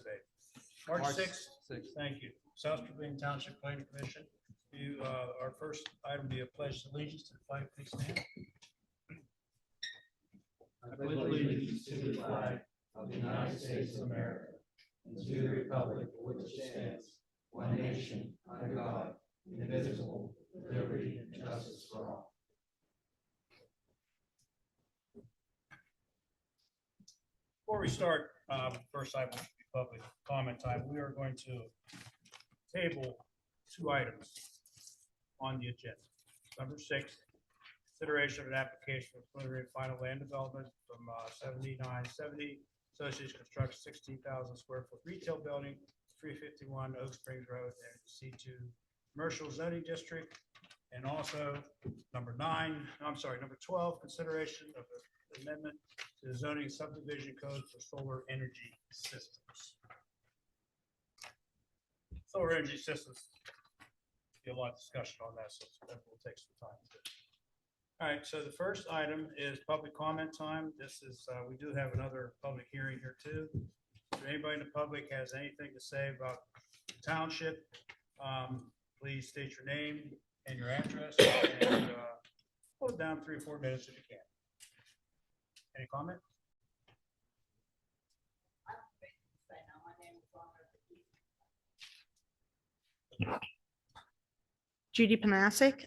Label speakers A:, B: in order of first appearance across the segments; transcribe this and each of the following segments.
A: today? March 6th. Thank you. South Trevine Township Planning Commission. Our first item will be a pledge of allegiance to the flag. Please stand.
B: I pledge allegiance to the flag of the United States of America and to the republic for which it stands, one nation, under God, indivisible, with liberty and justice for all.
A: Before we start, first item will be public comment time. We are going to table two items on the agenda. Number 6, consideration of an application for preliminary and final land development from 7970 Associates construct 16,000 square foot retail building, 351 Oak Springs Road, and C2 commercial zoning district. And also number 12, consideration of an amendment to the zoning subdivision code for solar energy systems. Solar energy systems, be a lot of discussion on that, so that will take some time. All right, so the first item is public comment time. This is, we do have another public hearing here too. If anybody in the public has anything to say about the township, please state your name and your address and hold it down 3 or 4 minutes if you can. Any comment?
C: Judy Panasic.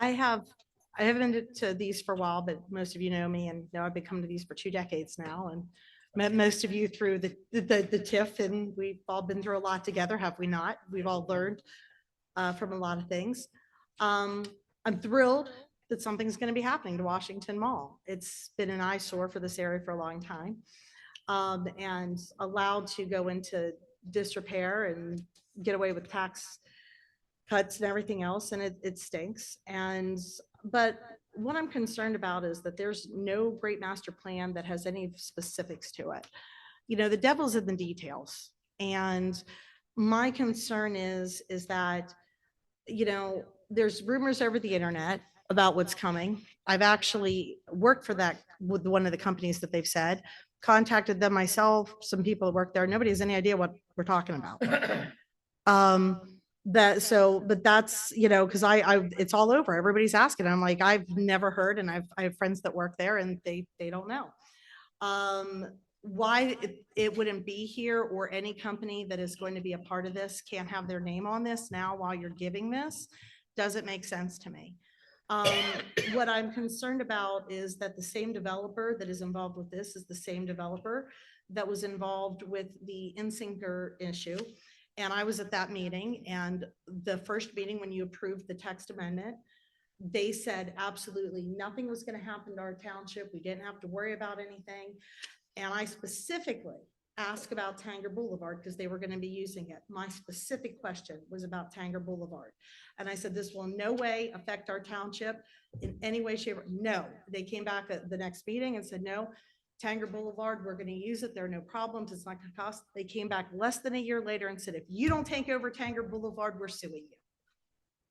C: I haven't been to these for a while, but most of you know me and know I've been coming to these for 2 decades now and met most of you through the TIF, and we've all been through a lot together, have we not? We've all learned from a lot of things. I'm thrilled that something's going to be happening to Washington Mall. It's been an eyesore for this area for a long time, and allowed to go into disrepair and get away with tax cuts and everything else, and it stinks. But what I'm concerned about is that there's no great master plan that has any specifics to it. You know, the devil's in the details, and my concern is that, you know, there's rumors over the internet about what's coming. I've actually worked for that with one of the companies that they've said, contacted them myself, some people that work there. Nobody has any idea what we're talking about. But that's, you know, because it's all over. Everybody's asking. I'm like, I've never heard, and I have friends that work there and they don't know. Why it wouldn't be here, or any company that is going to be a part of this can't have their name on this now while you're giving this, doesn't make sense to me. What I'm concerned about is that the same developer that is involved with this is the same developer that was involved with the Insinger issue. And I was at that meeting, and the first meeting when you approved the text amendment, they said absolutely nothing was going to happen to our township. We didn't have to worry about anything. And I specifically asked about Tanger Boulevard because they were going to be using it. My specific question was about Tanger Boulevard. And I said, this will in no way affect our township in any way, shape, or no. They came back at the next meeting and said, no, Tanger Boulevard, we're going to use it. There are no problems. It's not going to cost. They came back less than a year later and said, if you don't take over Tanger Boulevard, we're suing you.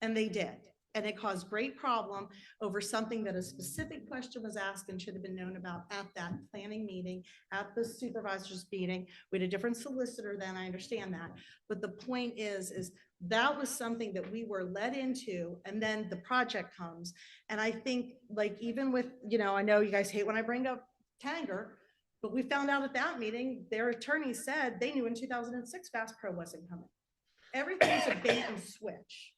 C: And they did. And it caused great problem over something that a specific question was asked and should have been known about at that planning meeting, at the supervisors meeting. We had a different solicitor then, I understand that. But the point is that was something that we were led into, and then the project comes. And I think, like, even with, you know, I know you guys hate when I bring up Tanger, but we found out at that meeting, their attorney said they knew in 2006 Bass Pro wasn't coming. Everything's a bait and switch.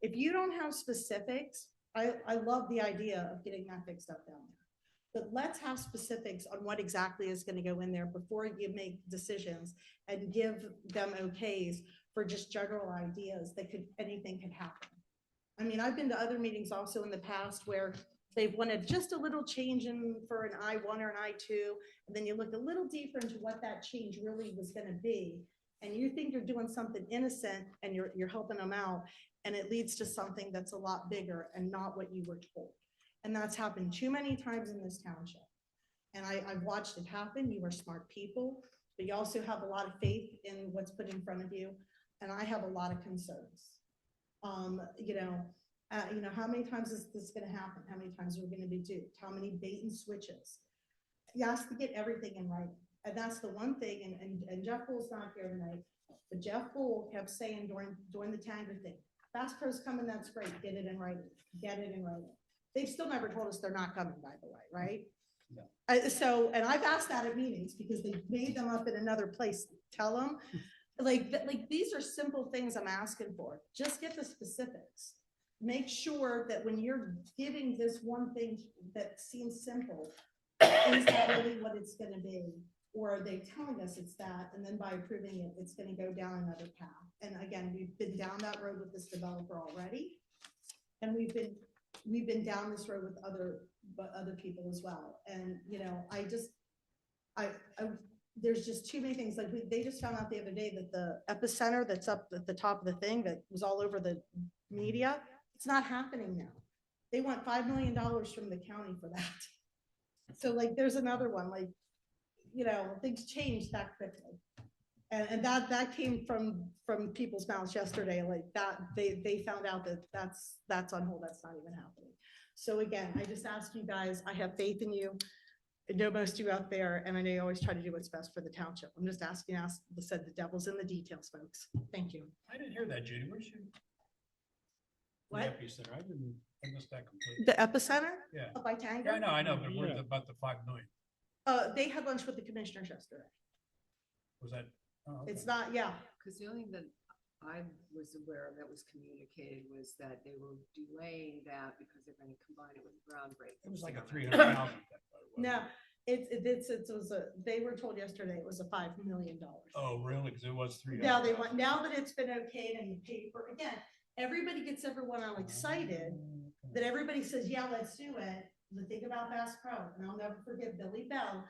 C: If you don't have specifics, I love the idea of getting that fixed up down there. But let's have specifics on what exactly is going to go in there before you make decisions and give them okays for just general ideas that anything could happen. I mean, I've been to other meetings also in the past where they've wanted just a little change in for an I-1 or an I-2, and then you look a little deeper into what that change really was going to be, and you think you're doing something innocent and you're helping them out, and it leads to something that's a lot bigger and not what you were told. And that's happened too many times in this township. And I've watched it happen. You are smart people, but you also have a lot of faith in what's put in front of you. And I have a lot of concerns. How many times is this going to happen? How many times are we going to be duped? How many bait and switches? You have to get everything in writing. And that's the one thing, and Jeff Bull's not here tonight, but Jeff Bull kept saying during the Tanger thing, Bass Pro's coming, that's great, get it in writing, get it in writing. They've still never told us they're not coming, by the way, right?
A: No.
C: And I've asked that at meetings because they made them up in another place. Tell them, like these are simple things I'm asking for. Just get the specifics. Make sure that when you're giving this one thing that seems simple, is that really what it's gonna be? Or are they telling us it's that, and then by approving it, it's gonna go down another path? And again, we've been down that road with this developer already. And we've been down this road with other people as well. And, you know, there's just too many things. Like they just found out the other day that the epicenter that's up at the top of the thing that was all over the media, it's not happening now. They want $5 million from the county for that. So like, there's another one, like, you know, things change that quickly. And that came from people's mouths yesterday, like that, they found out that that's on hold, that's not even happening. So again, I just ask you guys, I have faith in you. I know most of you out there, and I know you always try to do what's best for the township. I'm just asking us, said the devil's in the details, folks. Thank you.
A: I didn't hear that, Judy. Where's you?
C: What?
A: Epicenter. I missed that completely.
C: The epicenter
A: Yeah.
C: up by Tanger?
A: Yeah, I know, but what about the 5 million?
C: They had lunch with the commissioners yesterday.
A: Was that? Oh, okay.
C: It's not, yeah.
D: Because the only thing that I was aware of that was communicated was that they were delaying that because they're going to combine it with groundbreaking.
A: It was like a 300,000.
C: No, it was they were told yesterday it was a $5 million.
A: Oh, really? Because it was 300.
C: Now that it's been okayed and the paper, again, everybody gets everyone all excited that everybody says, yeah, let's do it. The thing about Bass Pro, and I'll never forget Billy Bell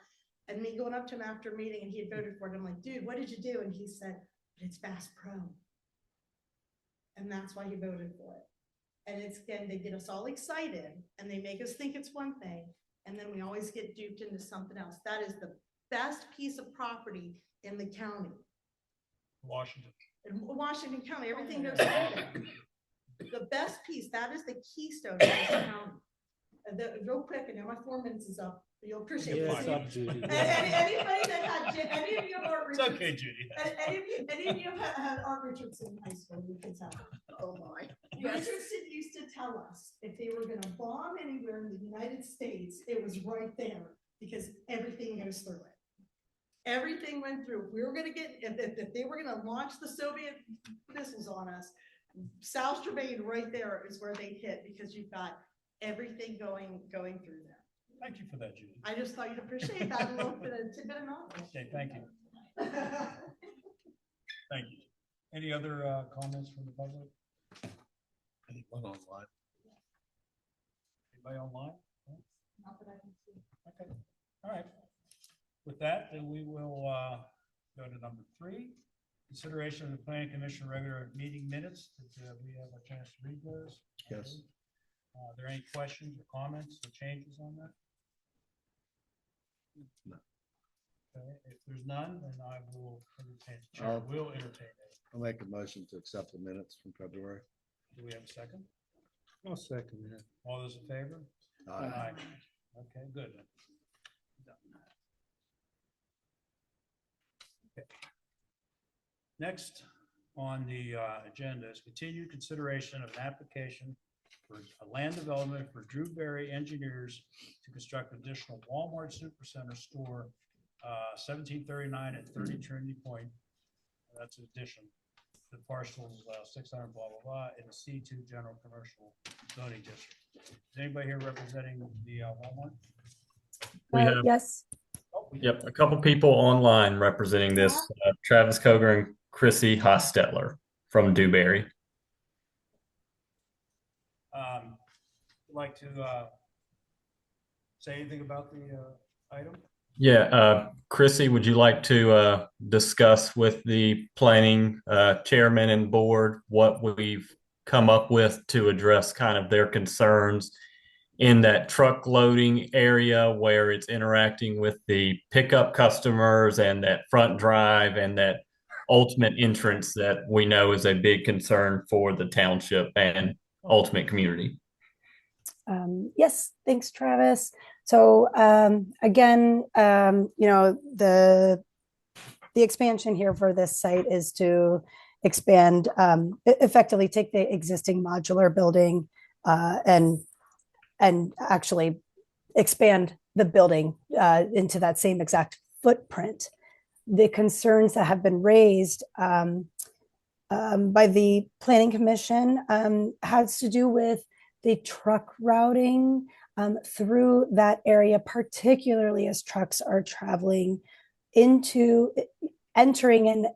C: and me going up to him after a meeting and he had voted for it. I'm like, dude, what did you do? And he said, but it's Bass Pro. And that's why he voted for it. And it's, again, they get us all excited and they make us think it's one thing. And then we always get duped into something else. That is the best piece of property in the county.
A: Washington.
C: In Washington County, everything goes through there. The best piece, that is the keystone of this county. Real quick, and now my 4 minutes is up. You'll appreciate
A: Yeah,
C: this.
A: it's up,
E: Judy.
C: Anybody that had, any of you have Art
A: It's
C: Richardson?
A: okay, Judy.
C: Any of you have had Art Richardson in high school, you can tell.
D: Oh, my.
C: Richardson used to tell us if they were gonna bomb anywhere in the United States, it was right there because everything goes through it. Everything went through. If we were gonna get, if they were gonna launch the Soviet missiles on us, South Germain right there is where they hit because you've got everything going through there.
A: Thank you for that, Judy.
C: I just thought you'd appreciate that a little bit of tidbit of knowledge.
A: Okay, thank you. Thank you. Any other comments from the public?
E: Anyone online?
A: Anybody online? No?
C: Not that I can see.
A: Okay, all right. With that, then we will go to number 3. Consideration of the planning commission regular meeting minutes. Did we have a chance to read those?
E: Yes.
A: Are there any questions or comments or changes on that?
E: No.
A: Okay, if there's none, then I will entertain, the chair
E: I'll-
A: will entertain it.
E: I'll make a motion to accept the minutes from February.
A: Do we have a second?
E: I'll second that.
A: All those in favor?
E: Aye.
A: Okay, good. Done. Okay. Next on the agenda is continued consideration of an application for a land development for Drewberry Engineers to construct additional Walmart Supercenter store, 1739 at 30 Trinity Point. That's an addition. The parcels 600 blah, blah, blah, in the C2 General Commercial Zoning District. Is anybody here representing the Walmart?
F: We have,
G: Yes,
A: Oh, we do.
F: yep, a couple people online representing this, Travis Koger and Chrissy Hostetler from Dewberry.
A: Would like to say anything about the item?
F: Yeah, Chrissy, would you like to discuss with the planning chairman and board what we've come up with to address kind of their concerns in that truck loading area where it's interacting with the pickup customers and that front drive and that ultimate entrance that we know is a big concern for the township and ultimate community?
G: yes, thanks, Travis. So again, the expansion here for this site is to expand, effectively take the existing modular building and actually expand the building into that same exact footprint. The concerns that have been raised by the Planning Commission has to do with the truck routing through that area, particularly as trucks are traveling entering and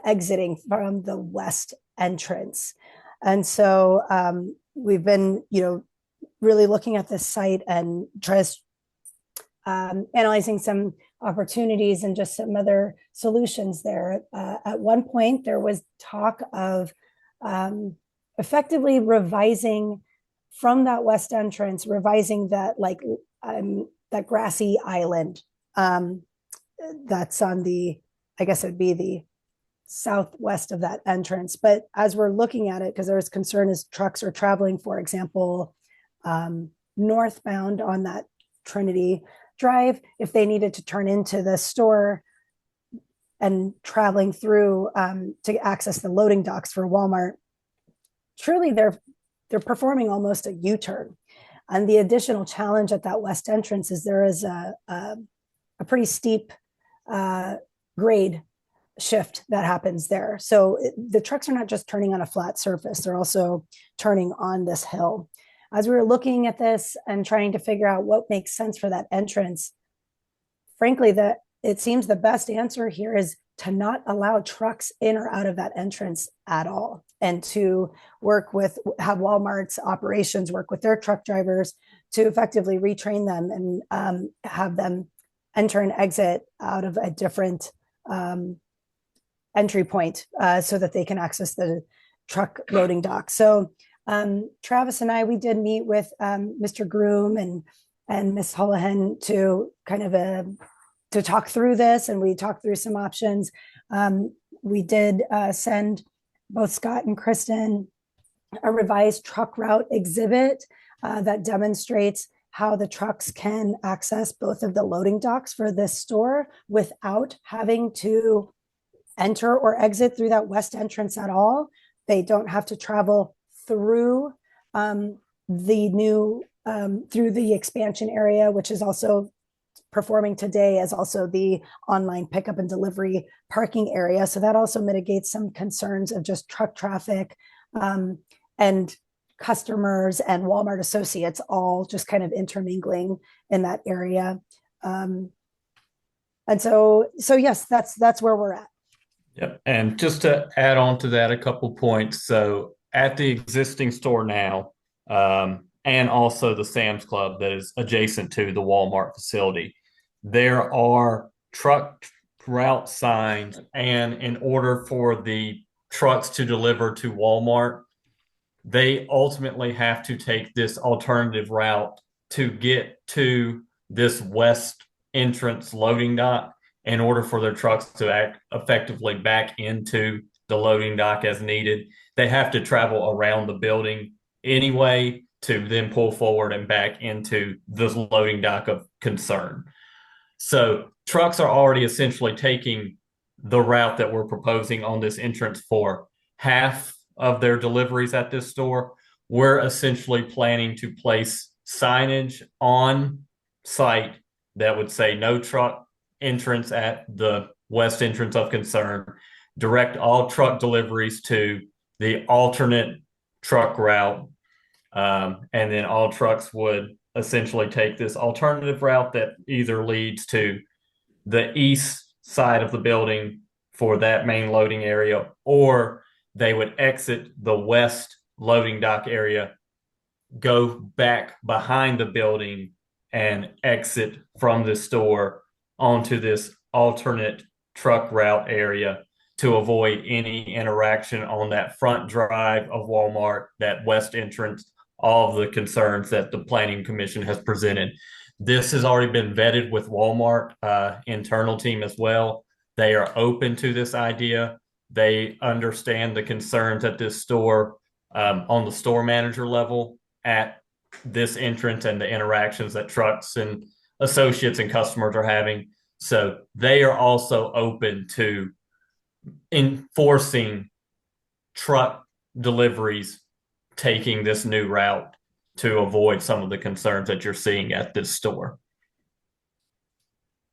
G: exiting from the west entrance. And so we've been, really looking at this site and analyzing some opportunities and just some other solutions there. At one point, there was talk of effectively revising from that west entrance, revising that that grassy island that's on I guess it would be the southwest of that entrance. But as we're looking at it, because there's concern as trucks are traveling, for example, northbound on that Trinity Drive, if they needed to turn into the store and traveling through to access the loading docks for Walmart, truly they're performing almost a U-turn. And the additional challenge at that west entrance is there is a pretty steep grade shift that happens there. So the trucks are not just turning on a flat surface, they're also turning on this hill. As we were looking at this and trying to figure out what makes sense for that entrance, frankly, it seems the best answer here is to not allow trucks in or out of that entrance at all, and to have Walmart's operations work with their truck drivers to effectively retrain them and have them enter and exit out of a different entry point so that they can access the truck loading dock. So Travis and we did meet with Mr. Groom and Ms. Holohan to kind of to talk through this, and we talked through some options. We did send both Scott and Kristen a revised truck route exhibit that demonstrates how the trucks can access both of the loading docks for this store without having to enter or exit through that west entrance at all. They don't have to travel through through the expansion area, which is also performing today as also the online pickup and delivery parking area. So that also mitigates some concerns of just truck traffic and customers and Walmart associates all just kind of intermingling in that area. And so yes, that's where we're at.
F: Yep. And just to add on to that, a couple points. So at the existing store now, and also the Sam's Club that is adjacent to the Walmart facility, there are truck route signs. And in order for the trucks to deliver to Walmart, they ultimately have to take this alternative route to get to this west entrance loading dock in order for their trucks to act effectively back into the loading dock as needed. They have to travel around the building anyway to then pull forward and back into this loading dock of concern. So trucks are already essentially taking the route that we're proposing on this entrance for half of their deliveries at this store. We're essentially planning to place signage on site that would say no truck entrance at the west entrance of concern, direct all truck deliveries to the alternate truck route, and then all trucks would essentially take this alternative route that either leads to the east side of the building for that main loading area, or they would exit the west loading dock area, go back behind the building, and exit from the store onto this alternate truck route area to avoid any interaction on that front drive of Walmart, that west entrance, all of the concerns that the Planning Commission has presented. This has already been vetted with Walmart internal team as well. They are open to this idea. They understand the concerns at this store on the store manager level at this entrance and the interactions that trucks and associates and customers are having. So they are also open to enforcing truck deliveries taking this new route to avoid some of the concerns that you're seeing at this store.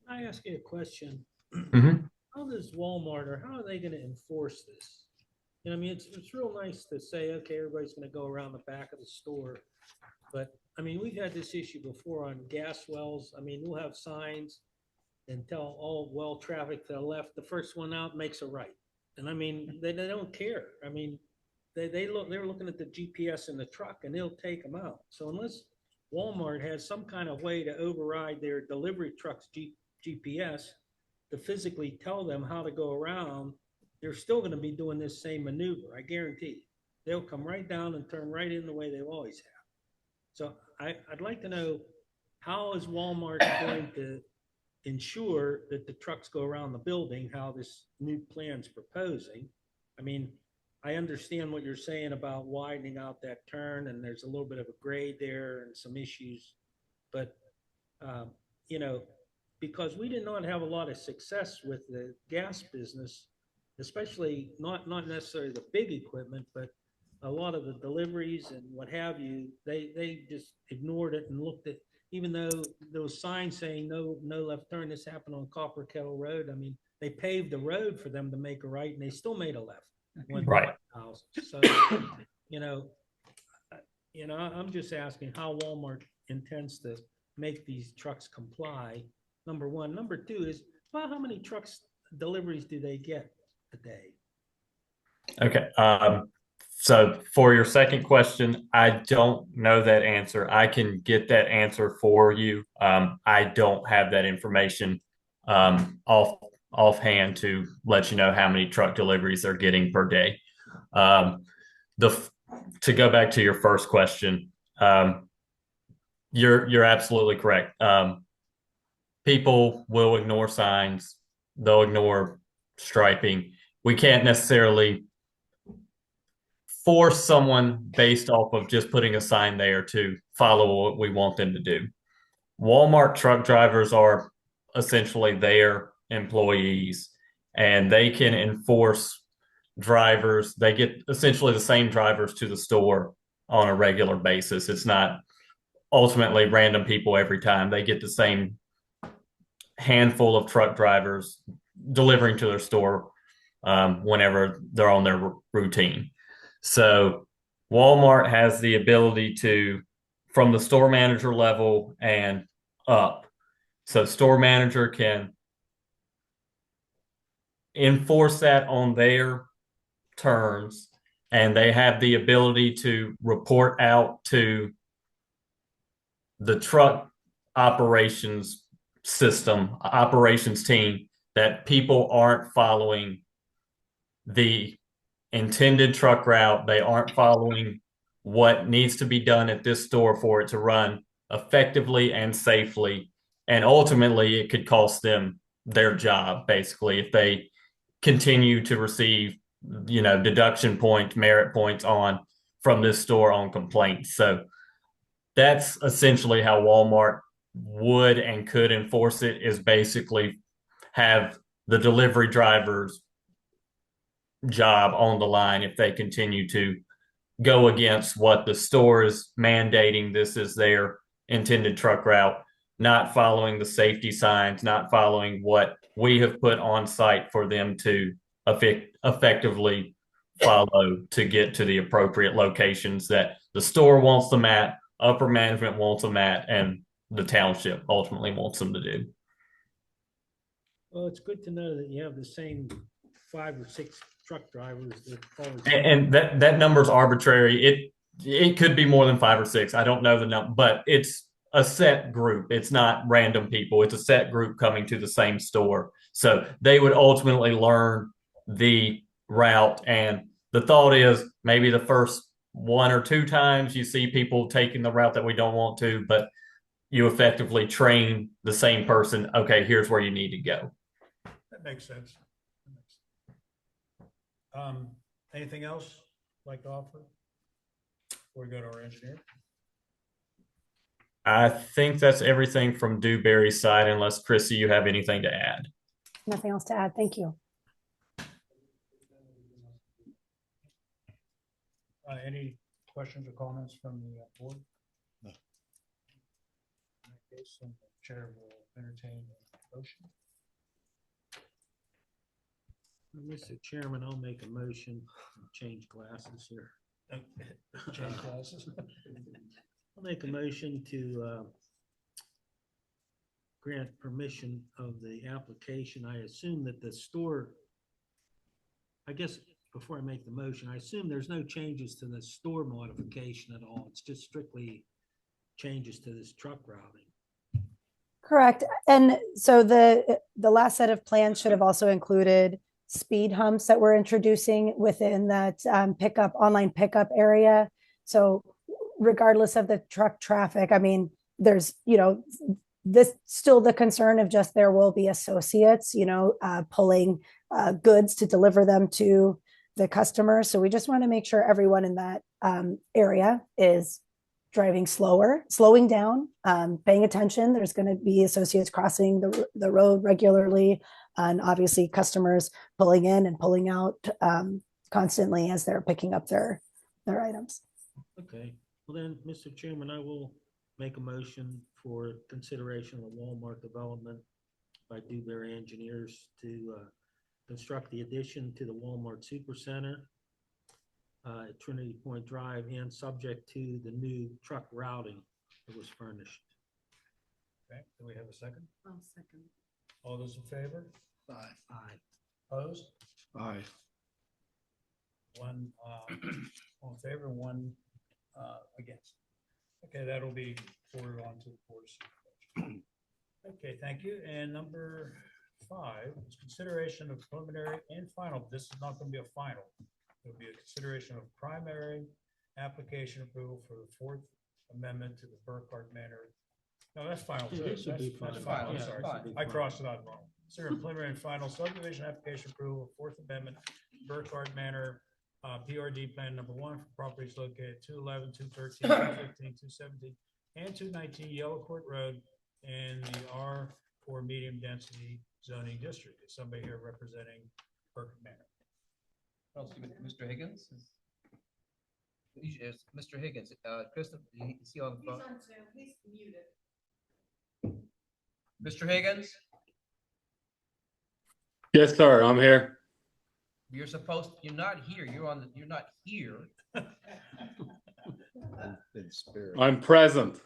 H: I ask you a question.
F: Mhm.
H: How does Walmart, or how are they gonna enforce this? You know, I mean, it's real nice to say, okay, everybody's gonna go around the back of the store. But, I mean, we've had this issue before on gas wells. I mean, we'll have signs and tell all well traffic to the left, the first one out makes a right. And I mean, they don't care. I mean, they're looking at the GPS in the truck and they'll take them out. So unless Walmart has some kind of way to override their delivery trucks GPS to physically tell them how to go around, they're still going to be doing this same maneuver. I guarantee. They'll come right down and turn right in the way they always have. So I'd like to know, how is Walmart going to ensure that the trucks go around the building, how this new plan's proposing? I mean, I understand what you're saying about widening out that turn, and there's a little bit of a grade there and some issues. But, you know, because we did not have a lot of success with the gas business, especially not necessarily the big equipment, but a lot of the deliveries and what have you, they just ignored it and looked at, even though there was signs saying no left turn. This happened on Copper Kettle Road. I mean, they paved the road for them to make a right and they still made a left.
F: Right.
H: So, you know, I'm just asking how Walmart intends to make these trucks comply. Number one. Number two is, well, how many trucks deliveries do they get a day?
F: Okay. So for your second question, I don't know that answer. I can get that answer for you. I don't have that information offhand to let you know how many truck deliveries they're getting per day. To go back to your first question, you're absolutely correct. People will ignore signs. They'll ignore striping. We can't necessarily force someone based off of just putting a sign there to follow what we want them to do. Walmart truck drivers are essentially their employees, and they can enforce drivers. They get essentially the same drivers to the store on a regular basis. It's not ultimately random people every time. They get the same handful of truck drivers delivering to their store whenever they're on their routine. So Walmart has the ability to, from the store manager level and up. So store manager can enforce that on their terms, and they have the ability to report out to the truck operations team that people aren't following the intended truck route. They aren't following what needs to be done at this store for it to run effectively and safely. And ultimately, it could cost them their job, basically, if they continue to receive, deduction points, merit points from this store on complaints. So that's essentially how Walmart would and could enforce it, is basically have the delivery drivers job on the line if they continue to go against what the store is mandating. This is their intended truck route, not following the safety signs, not following what we have put on site for them to effectively follow to get to the appropriate locations that the store wants them at, upper management wants them at, and the township ultimately wants them to do.
H: Well, it's good to know that you have the same 5 or 6 truck drivers that always.
F: And that number's arbitrary. It could be more than 5 or 6. I don't know the number, but it's a set group. It's not random people. It's a set group coming to the same store. So they would ultimately learn the route. And the thought is maybe the first 1 or 2 times you see people taking the route that we don't want to, but you effectively train the same person. Okay, here's where you need to go.
A: That makes sense. Anything else like to offer before we go to our engineer?
F: I think that's everything from Dewberry's side, unless Chrissy, you have anything to add.
G: Nothing else to add. Thank you.
A: Any questions or comments from the board?
E: No.
A: In that case, then the chair will entertain a motion.
H: Mr. Chairman, I'll make a motion, change glasses here.
A: Change classes.
H: I'll make a motion to grant permission of the application. I assume that the store, I guess, before I make the motion, I assume there's no changes to the store modification at all. It's just strictly changes to this truck routing.
G: Correct. And so the last set of plans should have also included speed humps that we're introducing within that online pickup area. So regardless of the truck traffic, I mean, there's, this still the concern of just there will be associates, pulling goods to deliver them to the customers. So we just want to make sure everyone in that area is driving slowing down, paying attention. There's going to be associates crossing the road regularly, and obviously customers pulling in and pulling out constantly as they're picking up their items.
H: Okay, well then, Mr. Chairman, I will make a motion for consideration of the Walmart development by Dewberry Engineers to construct the addition to the Walmart Supercenter at Trinity Point Drive, and subject to the new truck routing that was furnished.
A: Okay, do we have a second?
D: I'll second.
A: All those in favor?
E: Aye.
H: Aye.
A: Opposed?
E: Aye.
A: One all in favor, one against. Okay, that'll be forwarded on to the board of supervisors. Okay, thank you. And number 5 is consideration of preliminary and final. This is not going to be a final. It'll be a consideration of primary application approval for the 4th Amendment to the Burkhardt Manor. No, that's final.
H: Yeah,
A: too.
H: this would be
A: That's
H: final.
A: final. I'm
H: Yeah,
A: sorry.
H: this would be
A: I
H: final.
A: crossed it out wrong. Consider preliminary and final subdivision application approval of 4th Amendment Burkhardt Manor, PRD Plan Number 1 for properties located at 211, 213, 215, 217, and 219 Yellow Court Road in the R4 medium density zoning district. Is somebody here representing Burkhardt Manor?
B: I'll see with Mr. Higgins. Is Mr. Higgins, Kristen, is he on the phone?
D: He's muted.
B: Mr. Higgins,
I: Yes, sir. I'm here.
B: you're not here. You're not here.
E: In spirit.
I: I'm present.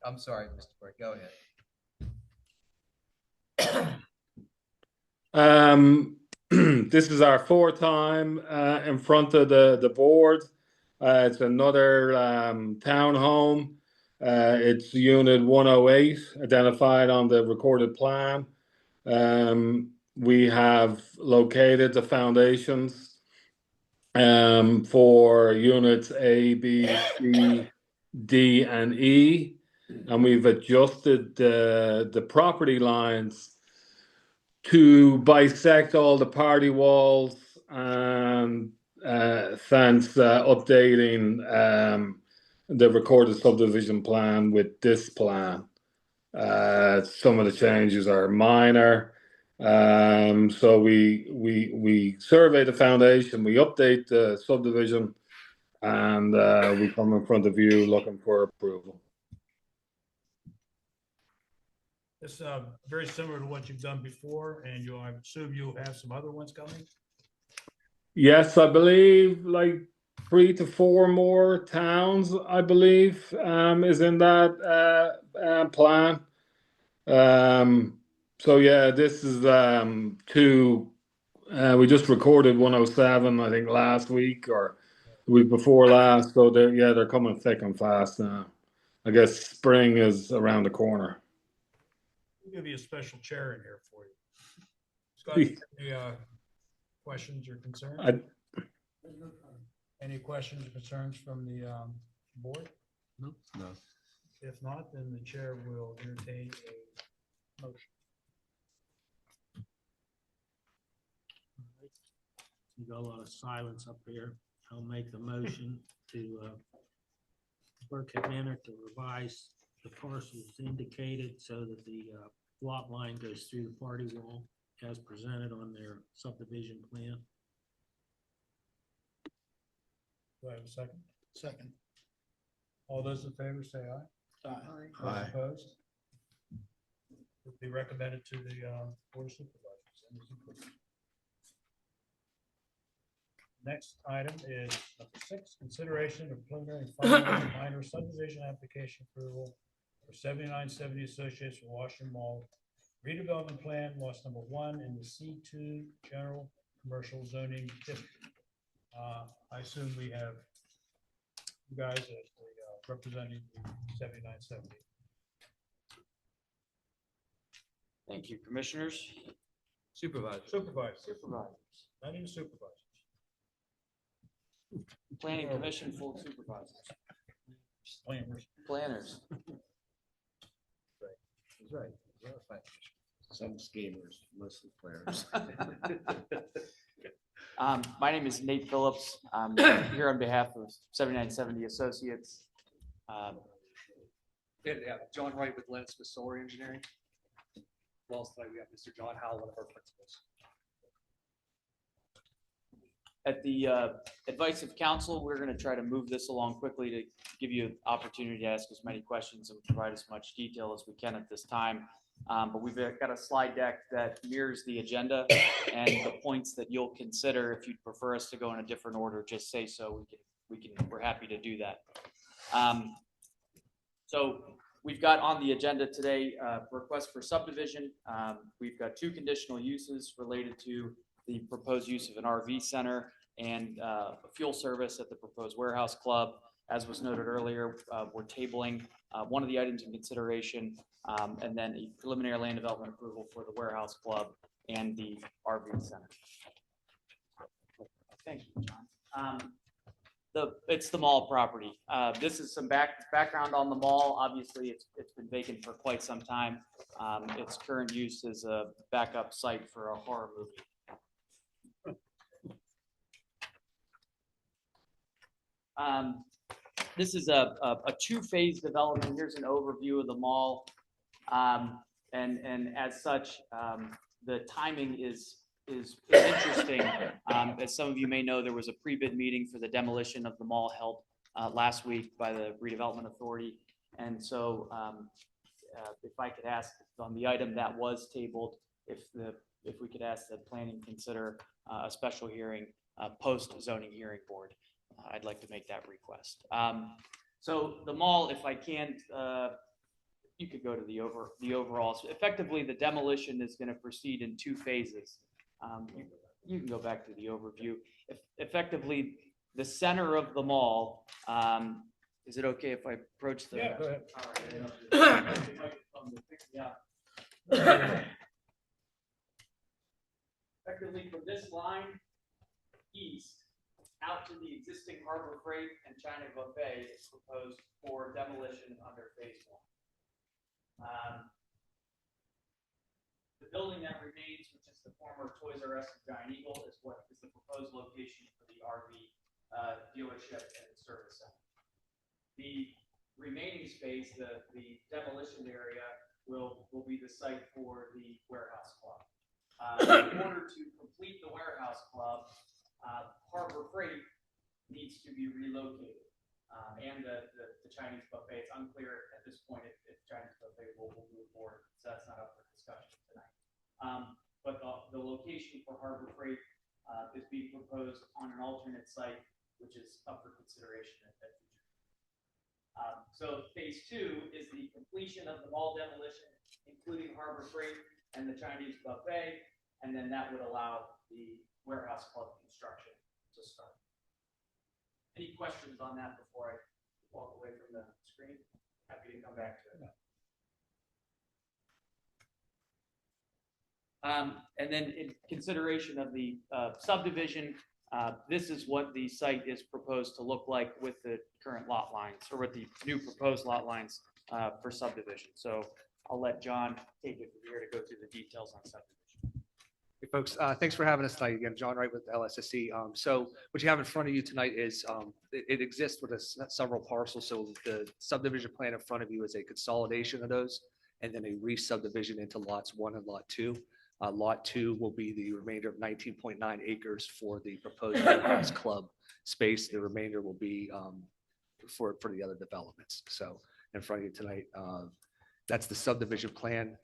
B: I'm sorry, Mr. Burke, go ahead.
I: This is our 4th time in front of the board. It's another townhome. It's unit 108, identified on the recorded plan. We have located the foundations for units A, B, C, D, and E, and we've adjusted the property lines to bisect all the party walls and fence, updating the recorded subdivision plan with this plan. Some of the changes are minor. So we survey the foundation, we update the subdivision, and we come in front of you looking for approval.
A: This is very similar to what you've done before, and I assume you'll have some other ones coming?
I: Yes, I believe like 3 to 4 more towns, I believe, is in that plan. So yeah, this is we just recorded 107, I think last week or the week before last. So they're coming thick and fast now. I guess spring is around the corner.
A: We'll give you a special chair in here for you. Scott, any questions or concerns? Any questions or concerns from the board?
E: No.
A: If not, then the chair will entertain a motion.
H: You got a lot of silence up here. I'll make the motion to Lawrenceburg had managed to revise the parcels indicated so that the lot line goes through the party wall as presented on their subdivision plan.
A: Do I have a second?
E: Second.
A: All those in favor say aye.
D: Aye.
A: Those
E: Aye.
A: opposed? Would be recommended to the Board of Supervisors. and the Supervisors. Next item is number 6, consideration of preliminary and final minor subdivision application approval for 7970 Associates for Washington Mall redevelopment plan, lots number 1 in the C2 General Commercial Zoning District. I assume we have you guys as the representing the 7970.
J: Thank you, Commissioners.
A: Supervisors, not even supervisors.
J: Planning Commission, full of supervisors. Planners.
A: That's right.
E: Some schemers, mostly players.
J: My name is Nate Phillips. I'm here on behalf of 7970 Associates.
K: John Wright with Lennox Smith Solar Engineering. Well, tonight we have Mr. John Howell, one of our principals.
J: At the advice of council, we're going to try to move this along quickly to give you an opportunity to ask as many questions and provide as much detail as we can at this time. But we've got a slide deck that mirrors the agenda and the points that you'll consider. If you'd prefer us to go in a different order, just say so. We're happy to do that. So we've got on the agenda today request for subdivision. We've got 2 conditional uses related to the proposed use of an RV center and a fuel service at the proposed warehouse club. As was noted earlier, we're tabling one of the items in consideration and then a preliminary land development approval for the warehouse club and the RV center. Thank you, John. It's the mall property. This is some background on the mall. Obviously, it's been vacant for quite some time. Its current use is a backup site for a horror movie. This is a 2-phase development. Here's an overview of the mall. And as such, the timing is interesting. As some of you may know, there was a pre-bid meeting for the demolition of the mall held last week by the Redevelopment Authority. And so if I could ask on the item that was tabled, if we could ask the planning consider a special hearing post zoning hearing board. I'd like to make that request. So the mall, if I can, you could go to the overall. So effectively, the demolition is going to proceed in 2 phases. You can go back to the overview. Effectively, the center of the mall. Is it okay if I approach the?
A: Yeah, go ahead.
J: Yeah. Effectively, from this line east out to the existing Harbor Freight and China Buffet is proposed for demolition under phase 1. The building that remains, which is the former Toys R Us and Giant Eagle, is what is the proposed location for the RV dealership and service center. The remaining space, the demolition area, will be the site for the warehouse club. In order to complete the warehouse club, Harbor Freight needs to be relocated, and the Chinese buffet. It's unclear at this point if Chinese buffet will move forward, so that's not up for discussion tonight. But the location for Harbor Freight is being proposed on an alternate site, which is up for consideration at future. So phase 2 is the completion of the mall demolition, including Harbor Freight and the Chinese buffet, and then that would allow the warehouse club construction to start. Any questions on that before I walk away from the screen? Happy to come back to it. And then in consideration of the subdivision, this is what the site is proposed to look like with the current lot lines, or with the new proposed lot lines for subdivision. So I'll let John take it from here to go through the details on subdivision.
K: Folks, thanks for having us tonight. Again, John Wright with LSSC. So what you have in front of you tonight is, it exists with several parcels. So the subdivision plan in front of you is a consolidation of those and then a re-subdivision into lots 1 and lot 2. Lot 2 will be the remainder of 19.9 acres for the proposed warehouse club space. The remainder will be for the other developments. So in front of you tonight, that's the subdivision plan.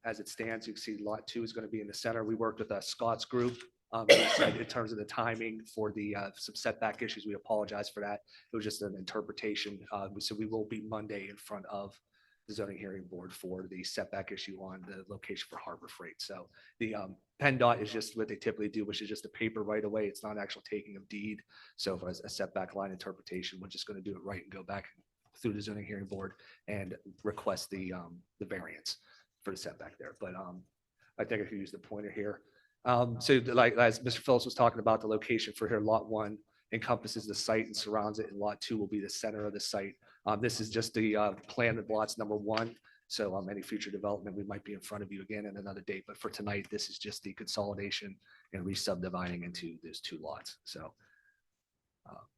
K: As it stands, you can see lot 2 is going to be in the center. We worked with Scott's group in terms of the timing for the some setback issues. We apologize for that. It was just an interpretation. So we will be Monday in front of the zoning hearing board for the setback issue on the location for Harbor Freight. So the PennDOT is just what they typically do, which is just a paper right away. It's not actual taking of deed. So for a setback line interpretation, we're just going to do it right and go back through the zoning hearing board and request the variance for the setback there. But I think I could use the pointer here. So like as Mr. Phillips was talking about, the location for here, lot 1 encompasses the site and surrounds it, and lot 2 will be the center of the site. This is just the plan of lots number 1. So any future development, we might be in front of you again in another date. But for tonight, this is just the consolidation and re-subdividing into those 2 lots. So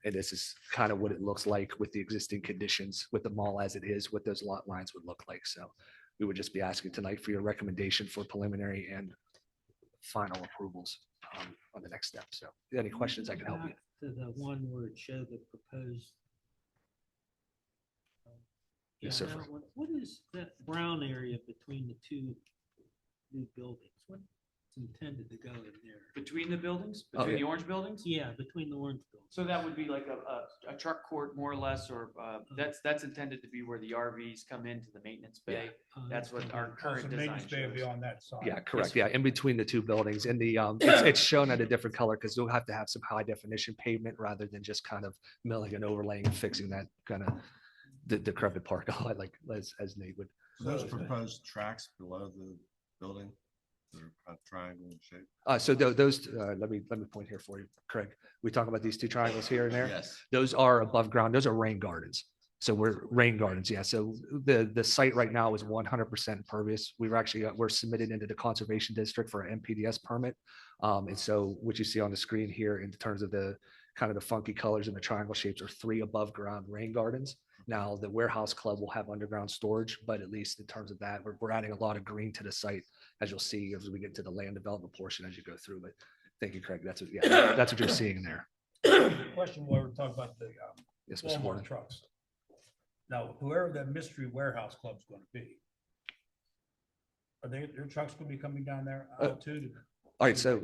K: and this is kind of what it looks like with the existing conditions, with the mall as it is, what those lot lines would look like. So we would just be asking tonight for your recommendation for preliminary and final approvals on the next step. So if you have any questions, I can help you.
H: Back to the one where it showed the proposed.
K: Yes,
H: Yeah,
K: sir.
H: that one. What is that brown area between the 2 new buildings? What's intended to go in there?
J: Between the buildings,
K: Oh,
J: between
K: yeah.
J: the orange buildings?
H: Yeah, between the orange buildings.
J: So that would be like a truck court more or less, or that's intended to be where the RVs come into the maintenance bay. That's what our
A: So
J: current design
A: maintenance bay will be
J: shows.
A: on that side.
K: Yeah, correct. Yeah, in between the 2 buildings, and the it's shown at a different color because you'll have to have some high definition pavement rather than just kind of milling and overlaying and fixing that kind of the decrepit park lot, like as Nate would.
E: Those proposed tracks below the building that are kind of triangle in shape?
K: So those, let me point here for you, Craig. We talk about these 2 triangles here and there.
E: Yes.
K: Those are above ground. Those are rain gardens. So we're rain gardens. Yeah. So the site right now is 100% impervious. We're submitted into the conservation district for an MPDS permit. And so what you see on the screen here in terms of the kind of the funky colors and the triangle shapes are 3 above ground rain gardens. Now the warehouse club will have underground storage, but at least in terms of that, we're adding a lot of green to the site, as you'll see as we get to the land development portion as you go through. But thank you, Craig. That's what you're seeing there.
A: Question while we're talking about the
K: Yes, Mr.
A: Walmart
K: Gordon.
A: trucks. Now, whoever that mystery warehouse club's going to be, are their trucks going to be coming down there too?
K: All right, so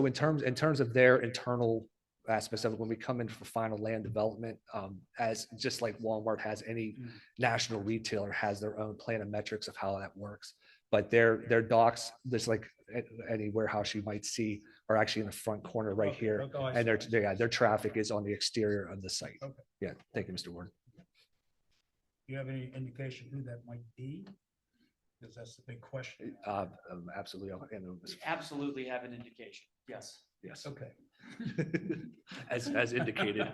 K: in terms of their internal aspects of it, when we come in for final land development, as just like Walmart has, any national retailer has their own plan of metrics of how that works. But their docks, just like any warehouse you might see, are actually in the front corner right here, and their traffic is on the exterior of the site.
A: Okay.
K: Yeah, thank you, Mr. Ward.
A: Do you have any indication who that might be? Because that's the big question.
K: Absolutely,
J: We absolutely have an indication. Yes.
K: yes,
A: Okay.
K: as indicated.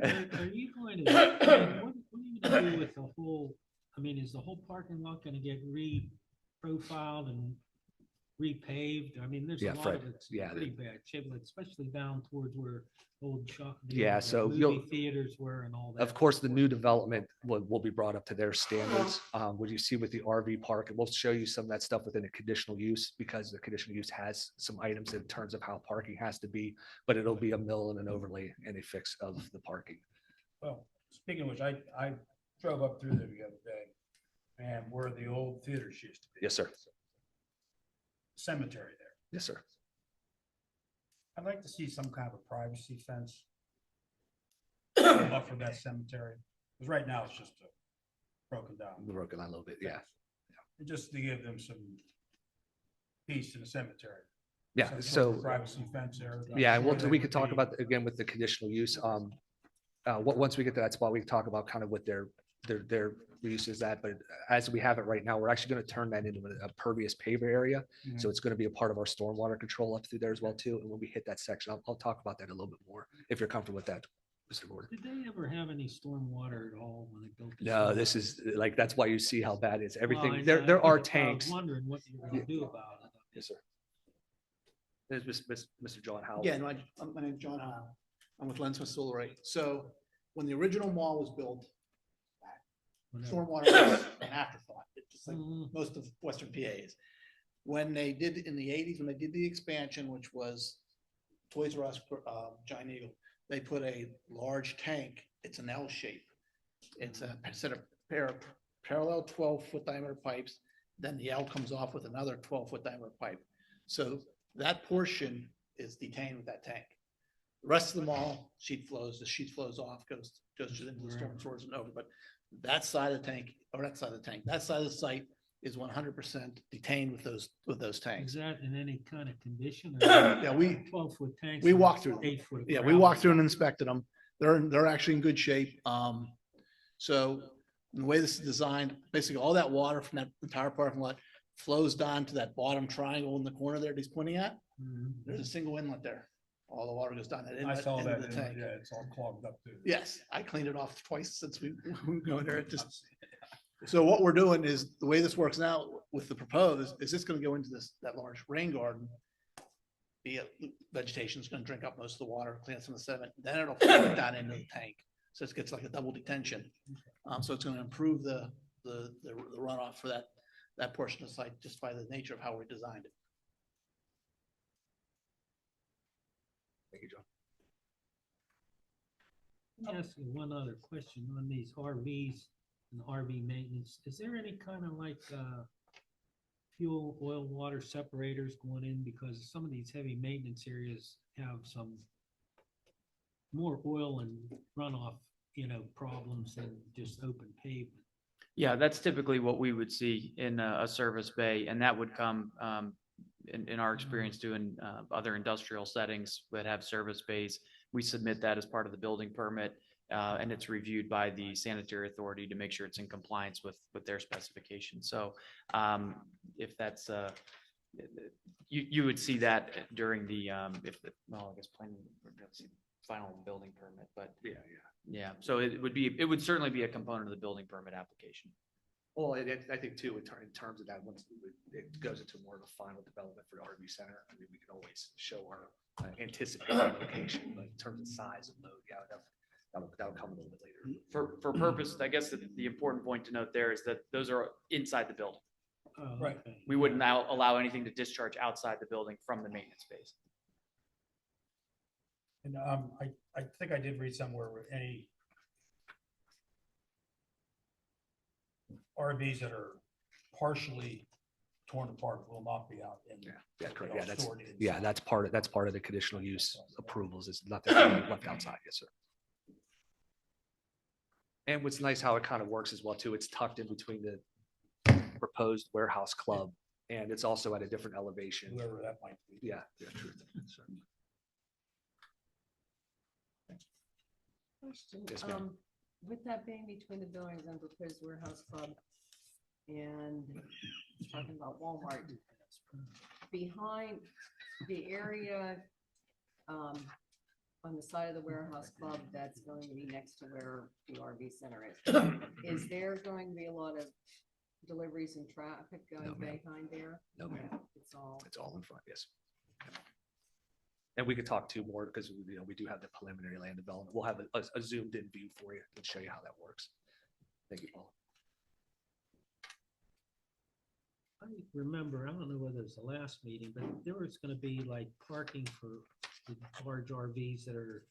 H: Are you going to, what are you going to do with the whole, I mean, is the whole parking lot going to get re-profiled and repaved? I mean, there's a
K: Yeah,
H: lot
K: Fred,
H: of it's
K: yeah,
H: pretty bad shape, especially down towards where old shop.
K: Yeah, so
H: movie
K: you'll-
H: theaters were and all that.
K: Of course, the new development will be brought up to their standards. What you see with the RV park, and we'll show you some of that stuff within a conditional use, because the conditional use has some items in terms of how parking has to be, but it'll be a mill and an overlay and a fix of the parking.
A: Well, speaking of which, I drove up through there the other day, and where the old theaters used to be.
K: Yes, sir.
A: Cemetery there.
K: Yes, sir.
A: I'd like to see some kind of a privacy fence buffer that cemetery, because right now it's just broken down.
K: Broken down a little bit, yeah.
A: And just to give them some peace in the cemetery.
K: Yeah,
A: Some sort
K: so,
A: of privacy fence there.
K: yeah,
A: I'm
K: and
A: sure
K: we
A: they
K: could
A: would
K: talk
A: be-
K: about, again, with the conditional use, once we get to that spot, we can talk about kind of what their use is that, but as we have it right now, we're actually going to turn that into a pervious paver area.
A: Mhm.
K: So it's going to be a part of our stormwater control up through there as well too. And when we hit that section, I'll talk about that a little bit more if you're comfortable with that, Mr. Gordon.
H: Did they ever have any storm water at all when they built?
K: No, this is like, that's why you see how bad it is.
H: Well, I
K: Everything,
H: know,
K: there are
H: I was
K: tanks.
H: wondering what you were going to do about it.
K: Yes, sir. There's Mr. John Howell.
L: Yeah, no, my name's John Howe. I'm with Lensman Solar. So when the original mall was built, stormwater was an afterthought, it's just like most of Western PA is. When they did in the 80s, when they did the expansion, which was Toys R Us, Giant Eagle, they put a large tank. It's an L shape. It's a set of pair of parallel 12-foot diameter pipes. Then the L comes off with another 12-foot diameter pipe. So that portion is detained with that tank. The rest of the mall, sheet flows, the sheet flows off, goes into the storm sewers and over. But that side of the tank, or that side of the tank, that side of the site is 100% detained with those tanks.
H: Is that in any kind of condition?
L: Yeah,
H: 12-foot tanks.
L: we
H: and
L: walked through them.
H: 8-foot
L: Yeah, we
H: ground.
L: walked through and inspected them. They're actually in good shape. So the way this is designed, basically all that water from that entire parking lot flows down to that bottom triangle in the corner there that he's pointing at.
H: Mhm.
L: There's a single inlet there. All the water goes down that
A: I
L: inlet
A: saw
L: into
A: that,
L: the
A: and,
L: tank.
A: yeah, it's all clogged up too.
L: Yes, I cleaned it off twice since we go there. It just, so what we're doing is, the way this works now with the proposed, is this gonna go into that large rain garden. The vegetation's gonna drink up most of the water, clean up some of the sediment, then it'll flow down into the tank. So it gets like a double detention. So it's gonna improve the runoff for that portion of the site, just by the nature of how we designed it.
K: Thank you, John.
H: Let me ask you one other question on these RVs and RV maintenance. Is there any kind of like fuel, oil, water separators going in? Because some of these heavy maintenance areas have some more oil and runoff, problems than just open pavement.
J: Yeah, that's typically what we would see in a service bay, and that would come in our experience doing other industrial settings that have service bays. We submit that as part of the building permit, and it's reviewed by the sanitary authority to make sure it's in compliance with their specifications. So if that's you would see that during the planning, final building permit, but yeah. So it would certainly be a component of the building permit application.
K: Well, I think too, in terms of that, once it goes into more of a final development for the RV center, I mean, we can always show our anticipated location, but in terms of size and load, yeah, that'll come a little bit later.
J: For purpose, I guess the important point to note there is that those are inside the building.
H: Oh,
A: Right.
H: okay.
J: We wouldn't now allow anything to discharge outside the building from the maintenance space.
A: And I think I did read somewhere where any RVs that are partially torn apart will not be out in.
K: Yeah, correct.
A: you know,
K: Yeah, that's,
A: stored
K: yeah,
A: inside.
K: that's part of the conditional use approvals is nothing left outside. Yes, sir. And what's nice how it kind of works as well too, it's tucked in between the proposed warehouse club and it's also at a different elevation.
A: Whoever that might be.
K: Yeah, true. Sure.
D: Question,
K: Yes, ma'am.
D: with that being between the buildings and proposed warehouse club and talking about Walmart, behind the area, on the side of the warehouse club that's going to be next to where the RV center is there going to be a lot of deliveries and traffic going
K: No, ma'am.
D: behind there?
K: No, ma'am.
D: It's all.
K: It's all in front, yes. And we could talk too more because we do have the preliminary land development. We'll have a zoomed in view for you and show you how that works. Thank you, Paul.
H: I remember, I don't know whether it was the last meeting, but there was gonna be like parking for the large RVs that are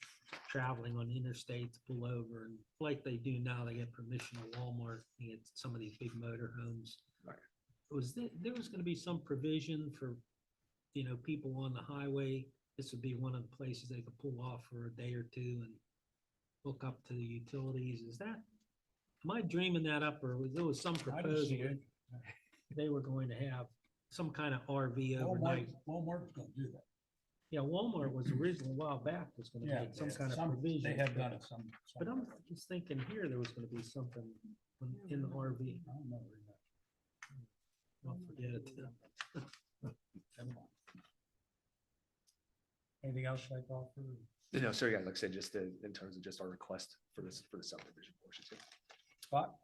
H: traveling on interstate to pull over, and like they do now, they get permission to Walmart and get some of these big motor homes.
K: Right.
H: There was gonna be some provision for, people on the highway. This would be one of the places they could pull off for a day or two and hook up to the utilities. Am I dreaming that up, or there was some
A: I didn't see
H: proposal?
A: it.
H: They were going to have some kind of RV overnight.
A: Walmart's gonna do that.
H: Yeah, Walmart was originally a while back was gonna
A: Yeah,
H: make some kind of
A: they
H: provision.
A: have done it some.
H: But I'm just thinking here, there was gonna be something in the RV.
A: I don't know very much.
H: I'll forget it.
A: Never mind. Anything else you'd like to offer?
K: No, sir, yeah, like I said, just in terms of just our request for the subdivision portion. Too.
A: Scott?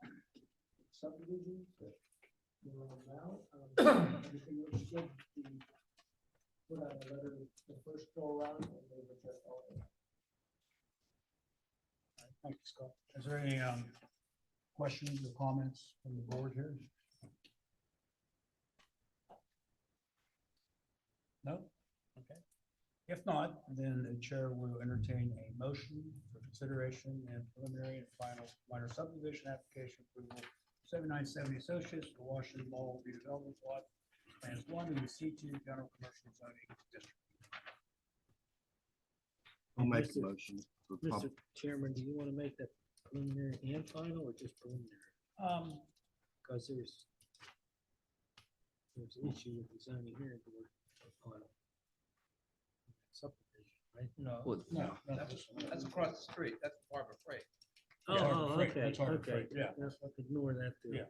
B: Subdivision. Everything looks good. What
H: the first go around and they've addressed all of it.
A: Thank you, Scott. Is there any questions or comments from the board here? No? Okay. If not, then the chair will entertain a motion for consideration and preliminary and final minor subdivision application approval. 7970 Associates for Washington Mall redevelopment plot, plans 1 in the C2 General Commercial Zoning District.
E: I'll make the motion. for
H: Mr. Chairman, do you want to make that preliminary and final or just preliminary? Because there's an issue with the zoning hearing board on subdivision, right?
A: No,
B: That's across the street. That's Harbor Freight.
H: Oh,
A: Harbor Freight,
H: okay,
A: that's Harbor
H: okay.
A: Freight, yeah.
H: Let's ignore that too.
A: Yeah.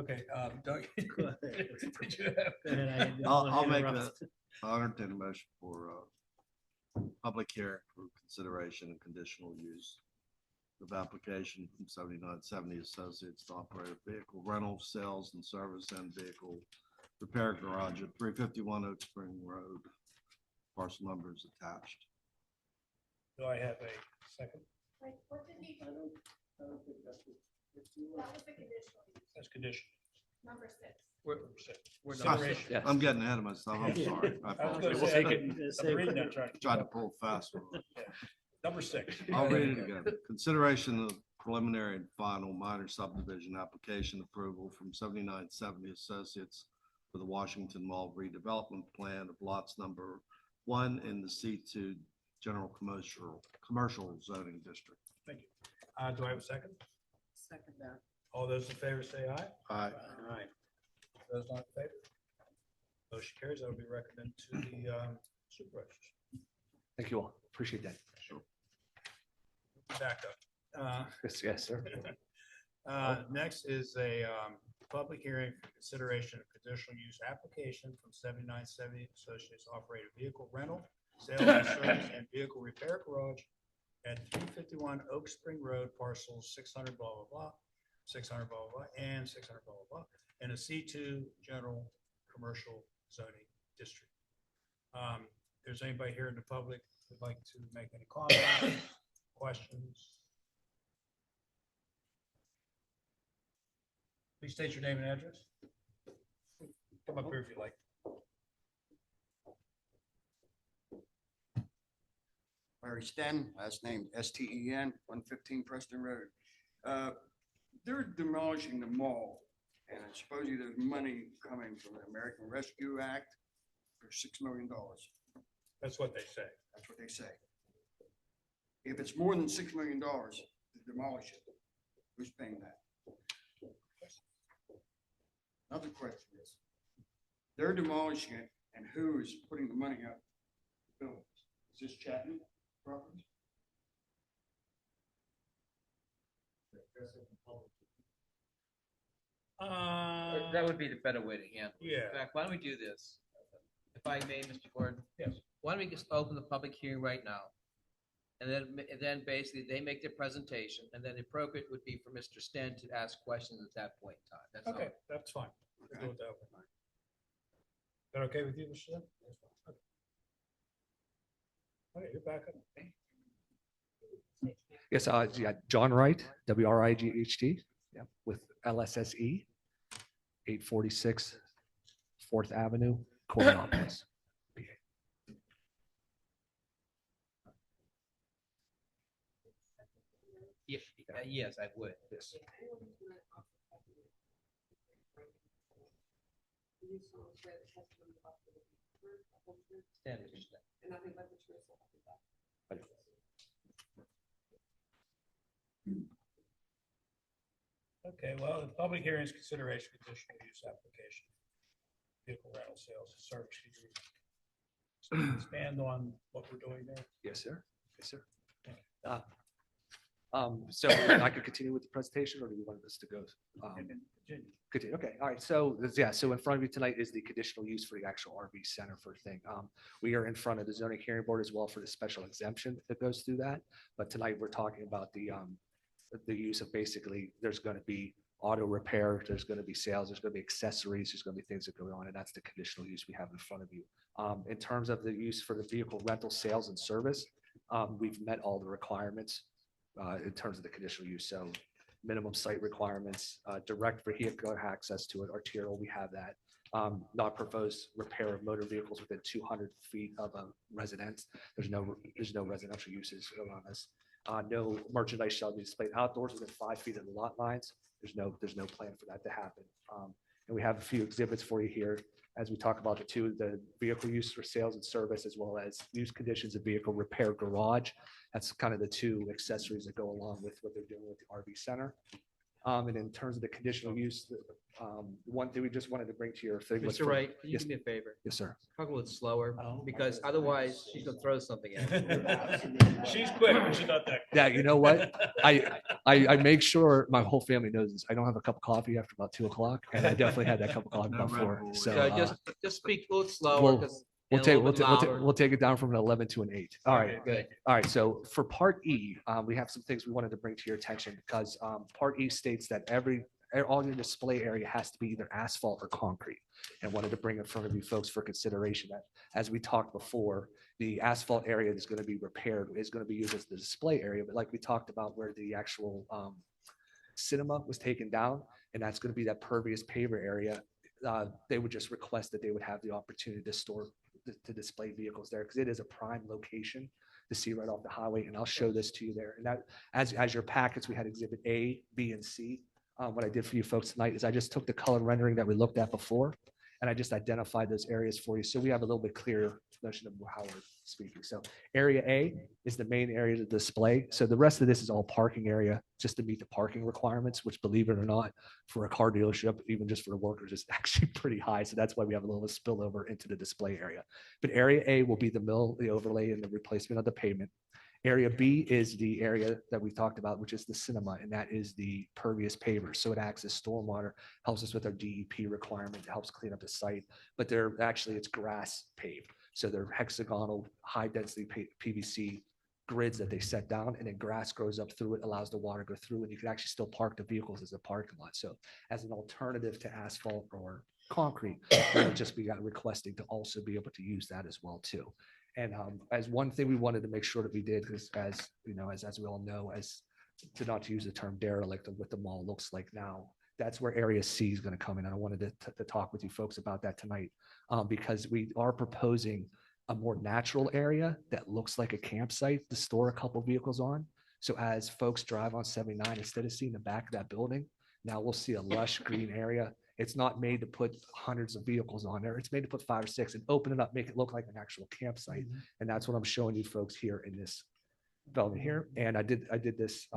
A: Okay, Doug.
H: Go ahead.
A: Did you have-
H: Go ahead, I didn't
E: I'll
H: wanna
E: make
H: interrupt.
E: I'll entertain a motion for public hearing for consideration and conditional use of application from 7970 Associates to operate a vehicle rental, sales and service and vehicle repair garage at 351 Oak Spring Road. Parcel number is attached.
A: Do I have a second?
C: What did he,
H: I don't think that's what-
C: that was the conditional use,
A: That's condition.
C: number 6.
A: Number six.
B: We're
A: Consideration.
K: Yeah.
E: I'm getting ahead of myself. I'm
A: Yeah.
E: sorry. I
A: I was
E: apologize.
A: gonna
K: We'll
A: say,
K: take
A: I'm reading that, trying to keep
E: Tried to
A: up.
E: pull fast.
A: Number 6.
E: I'll read it again. Consideration of preliminary and final minor subdivision application approval from 7970 Associates for the Washington Mall redevelopment plan of lots number 1 in the C2 General Commercial Zoning District.
A: Thank you. Do I have a second?
D: Second that.
A: All those in favor say aye.
E: Aye.
A: Aye. Those not in favor? Motion carries. That will be recommended to the supervisors.
K: Thank you all. Appreciate that.
A: Back up.
K: Yes, sir.
A: Next is a public hearing for consideration of conditional use application from 7970 Associates Operated Vehicle Rental, Sales and Service and Vehicle Repair Garage at 351 Oak Spring Road, parcels 600 blah, blah, blah, 600 blah, blah, blah, and 600 blah, blah, blah, in a C2 General Commercial Zoning District. If there's anybody here in the public who'd like to make any comments, questions? Please state your name and address. Come up here if you like.
M: Larry Sten, last name Sten, 115 Preston Road. They're demolishing the mall, and supposedly there's money coming from the American Rescue Act for $6 million.
A: That's what they say.
M: That's what they say. If it's more than $6 million to demolish it, who's paying that? Another question is, they're demolishing it, and who is putting the money up? Buildings. Is this Chapman Properties?
B: That would be the better way to handle it.
A: Yeah.
B: In fact, why don't we do this? If I may, Mr. Gordon?
A: Yes.
B: Why don't we just open the public hearing right now? And then basically they make their presentation, and then the appropriate would be for Mr. Sten to ask questions at that point in time. That's all.
A: Okay, that's fine. We'll do it that way. Is that okay with you, Mr. Lim? Okay. Okay, you're back up.
K: Yes, yeah, John Wright, WRIGHT, yeah, with LSSE, 846 4th Avenue, Coriolanus.
B: Yes, I would.
K: Yes.
B: Stand, Mr. Sten.
A: Okay, well, the public hearings consideration conditional use application. Vehicle rental sales and service. Could you expand on what we're doing there?
K: Yes, sir. Yes, sir. So I could continue with the presentation, or do you want us to go? Continue. Okay. All right. So yeah. So in front of you tonight is the conditional use for the actual RV center for thing. We are in front of the zoning hearing board as well for the special exemption that goes through that. But tonight we're talking about the use of basically there's going to be auto repair, there's going to be sales, there's going to be accessories, there's going to be things that go on, and that's the conditional use we have in front of you. In terms of the use for the vehicle rental, sales, and service, we've met all the requirements in terms of the conditional use. So minimum site requirements, direct vehicular access to an arterial, we have that. Not proposed repair of motor vehicles within 200 feet of a residence. There's no residential uses around this. No merchandise shall be displayed outdoors within 5 feet of the lot lines. There's no plan for that to happen. And we have a few exhibits for you here as we talk about the vehicle use for sales and service, as well as use conditions of vehicle repair garage. That's kind of the two accessories that go along with what they're doing with the RV center. And in terms of the conditional use, one thing we just wanted to bring to your thing was.
B: Mr. Wright, can you
K: Yes,
B: do me a favor?
K: yes, sir.
B: Talk a little slower, because otherwise she's gonna throw something at you.
A: She's quick, but she's not that.
K: Yeah, you know what? I make sure my whole family knows this. I don't have a cup of coffee after about 2 o'clock, and I definitely had that cup of coffee
E: No Red
K: before.
E: Bull.
K: So
B: So just speak a little slower,
K: we'll-
B: 'cause-
K: we'll
B: and a
K: take
B: little bit louder.
K: it down from an 11 to an 8. All right.
B: Good.
K: All right, so for Part E, we have some things we wanted to bring to your attention because Part E states that all your display area has to be either asphalt or concrete. And wanted to bring in front of you folks for consideration that, as we talked before, the asphalt area is going to be repaired, is going to be used as the display area. But like we talked about where the actual cinema was taken down, and that's going to be that pervious paver area, they would just request that they would have the opportunity to store to display vehicles there because it is a prime location to see right off the highway. And I'll show this to you there. And that, as your packets, we had exhibit A, B, and C. What I did for you folks tonight is I just took the color rendering that we looked at before, and I just identified those areas for you. So we have a little bit clearer notion of how we're speaking. So area A is the main area to display. So the rest of this is all parking area just to meet the parking requirements, which, believe it or not, for a car dealership, even just for the workers, is actually pretty high. So that's why we have a little bit of spillover into the display area. But area A will be the mill, the overlay, and the replacement of the pavement. Area B is the area that we talked about, which is the cinema, and that is the pervious pavers. So it acts as stormwater, helps us with our DEP requirement, helps clean up the site, but it's grass paved. So they're hexagonal, high density PVC grids that they set down, and then grass grows up through it, allows the water to go through, and you can actually still park the vehicles as a parking lot. So as an alternative to asphalt or concrete, we would just be requesting to also be able to use that as well too. And as one thing we wanted to make sure that we did, because as you know, as we all know, as to not to use the term derelict of what the mall looks like now, that's where area C is going to come in. And I wanted to talk with you folks about that tonight because we are proposing a more natural area that looks like a campsite to store a couple vehicles on. So as folks drive on 79, instead of seeing the back of that building, now we'll see a lush green area. It's not made to put hundreds of vehicles on there. It's made to put 5 or 6 and open it up, make it look like an actual campsite. And that's what I'm showing you folks here in this development here. And I did this.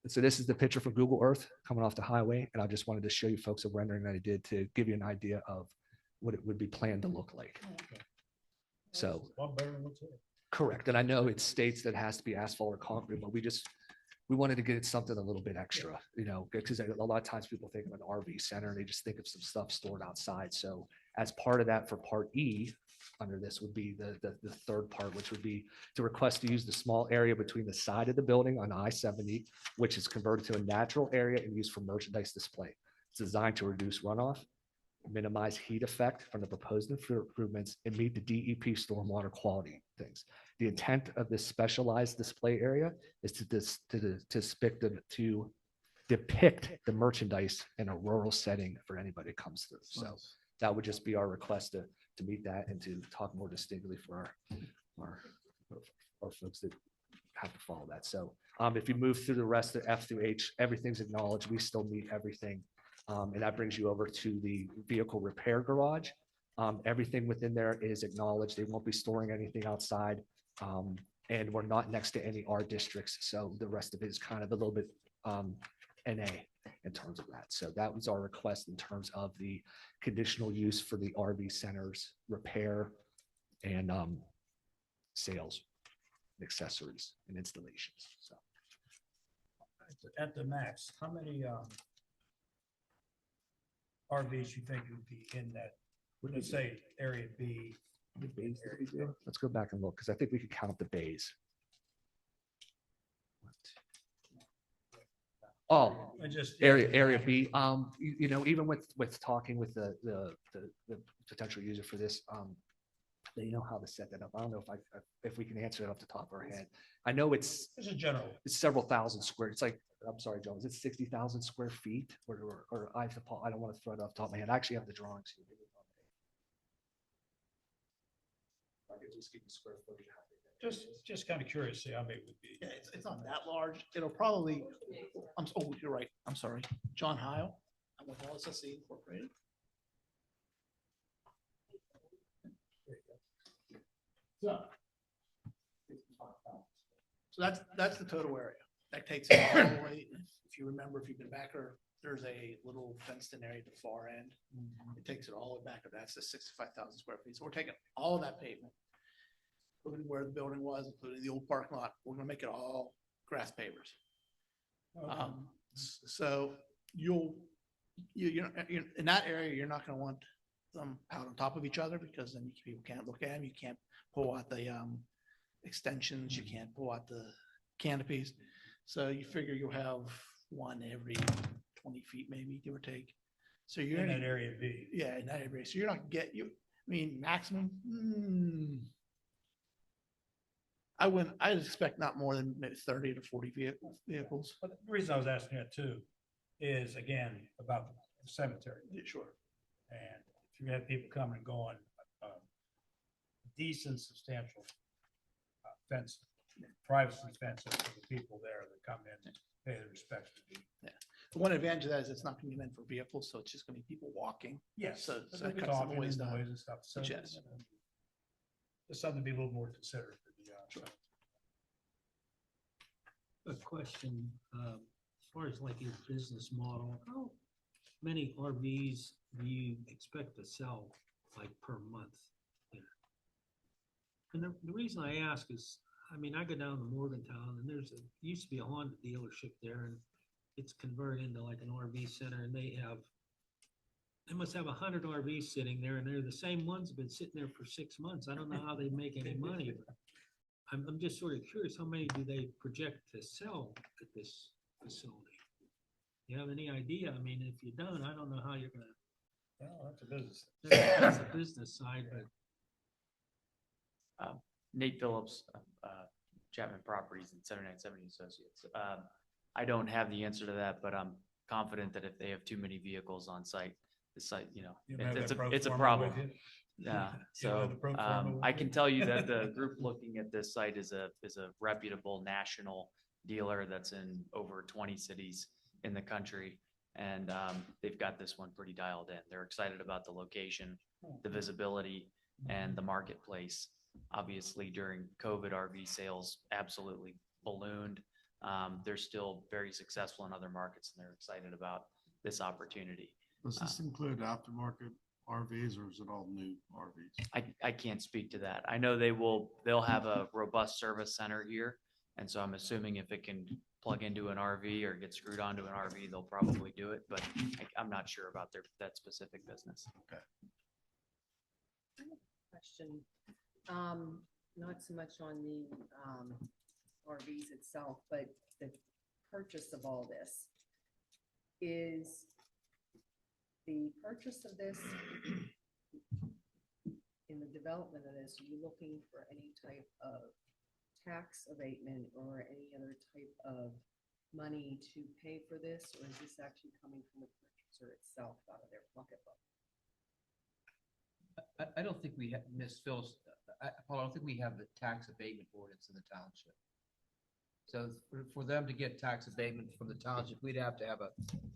K: So this is the picture from Google Earth coming off the highway. And I just wanted to show you folks a rendering that I did to give you an idea of what it would be planned to look like. So correct. And I know it states that it has to be asphalt or concrete, but we wanted to get something a little bit extra, you know, because a lot of times people think of an RV center and they just think of some stuff stored outside. So as part of that for Part E, under this would be the third part, which would be to request to use the small area between the side of the building on I-70, which is converted to a natural area and used for merchandise display. It's designed to reduce runoff, minimize heat effect from the proposed improvements, and meet the DEP stormwater quality things. The intent of this specialized display area is to depict the merchandise in a rural setting for anybody that comes through. So that would just be our request to meet that and to talk more distinctly for our folks that have to follow that. So if you move through the rest of F through H, everything's acknowledged. We still meet everything. And that brings you over to the vehicle repair garage. Everything within there is acknowledged. They won't be storing anything outside. And we're not next to any R districts. So the rest of it is kind of a little bit NA in terms of that. So that was our request in terms of the conditional use for the RV centers, repair and sales, accessories and installations. So
A: At the max, how many RVs you think would be in that, let's say, area B?
K: Let's go back and look, because I think we could count the bays. Oh,
A: I just.
K: area B, you know, even with talking with the potential user for this, they know how to set that up. I don't know if we can answer it off the top of our head. I know it's
A: It's a general.
K: several thousand square, it's like, I'm sorry, John, is it 60,000 square feet? Or I don't want to throw it off the top of my head. I actually have the drawings here. I could just give you square footage.
A: Just kind of curious, see how big it would be.
L: Yeah, it's not that large. It'll probably, oh, you're right. I'm sorry. John Heil. I'm with LSSC Incorporated. So that's the total area. That takes it all the way. If you remember, if you've been back there, there's a little fenced in area at the far end. It takes it all the way back. That's the 65,000 square feet. So we're taking all of that pavement, including where the building was, including the old parking lot. We're gonna make it all grass pavers. So you're in that area, you're not gonna want them out on top of each other because then people can't look at them. You can't pull out the extensions. You can't pull out the canopies. So you figure you'll have one every 20 feet, maybe, give or take. So you're
A: In that area B.
L: Yeah, in that area. So you're not maximum. I'd expect not more than maybe 30 to 40 vehicles.
A: But the reason I was asking that too is again about the cemetery.
L: Yeah, sure.
A: And if you have people coming and going, decent, substantial fence, privacy fences for the people there that come in and pay their respects to be.
L: Yeah. The one advantage of that is it's not going to be meant for vehicles, so it's just going to be people walking.
A: Yes.
L: So
A: but
L: that
A: there'll be
L: cuts some
A: talking
L: noise
A: and
L: down.
A: noise and stuff. So
L: Yes.
A: Just something to be a little more considerate for the.
H: A question, as far as like your business model, how many RVs do you expect to sell like per month? there? And the reason I ask is, I mean, I go down to Morgantown and used to be a Honda dealership there and it's converted into like an RV center and they must have 100 RVs sitting there and they're the same ones have been sitting there for 6 months. I don't know how they make any money. But I'm just sort of curious, how many do they project to sell at this facility? You have any idea? I mean, if you don't, I don't know how you're gonna.
A: Well, that's a business.
H: That's the business side, but.
J: Nate Phillips, Chapman Properties and 7970 Associates. I don't have the answer to that, but I'm confident that if they have too many vehicles on site, the site,
A: You have
J: it's
A: that pro
J: a
A: forma
J: problem.
A: with you?
J: Yeah,
A: You have
J: so
A: the pro forma with
J: I
A: you?
J: can tell you that the group looking at this site is a reputable national dealer that's in over 20 cities in the country. And they've got this one pretty dialed in. They're excited about the location, the visibility, and the marketplace. Obviously, during COVID, RV sales absolutely ballooned. They're still very successful in other markets, and they're excited about this opportunity.
E: Does this include aftermarket RVs or is it all new RVs?
J: I can't speak to that. I know they'll have a robust service center here. And so I'm assuming if it can plug into an RV or get screwed onto an RV, they'll probably do it, but I'm not sure about that specific business.
E: Okay.
D: Question, not so much on the RVs itself, but the purchase of all this. Is the purchase of this, in the development of this, are you looking for any type of tax abatement or any other type of money to pay for this? Or is this actually coming from the purchaser itself out of their pocketbook?
B: I don't think we have, Ms. Phillips, Paul, I don't think we have the tax abatement ordinance in the township. So for them to get tax abatement from the township, we'd have to have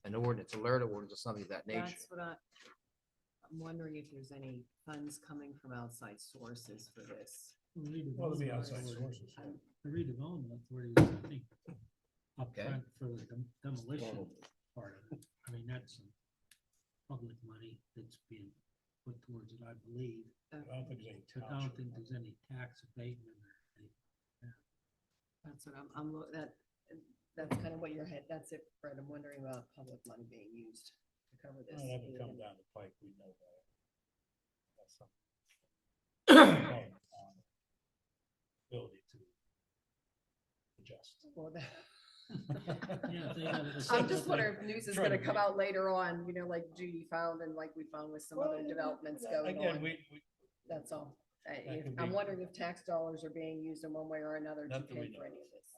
B: an ordinance, alert ordinance or something of that nature.
D: That's what I'm wondering if there's any funds coming from outside sources for this.
A: Well, there'll be outside sources.
H: The redevelopment authority, I think, up
B: Okay.
H: front for the demolition part of it. I mean, that's public money that's being put towards it, I believe.
A: I don't think there's any
H: I don't think there's any tax abatement or anything.
D: That's what that's kind of what your head, that's it, Fred. I'm wondering about public money being used to cover this.
A: Well, that would come down the pike, we know that. That's something. Ability to adjust.
D: Well,
H: Yeah, if they have a
D: I'm just
H: separate-
D: wondering if news is
A: Trying to
D: gonna come
A: be-
D: out later on, you know, like Judy found and like we found with some other developments going
A: Again,
D: on. That's all.
A: That could
D: I'm
A: be-
D: wondering if tax dollars are being used in one way or another to
A: Not that we
D: pay
A: know
D: for
A: of.
D: any of this.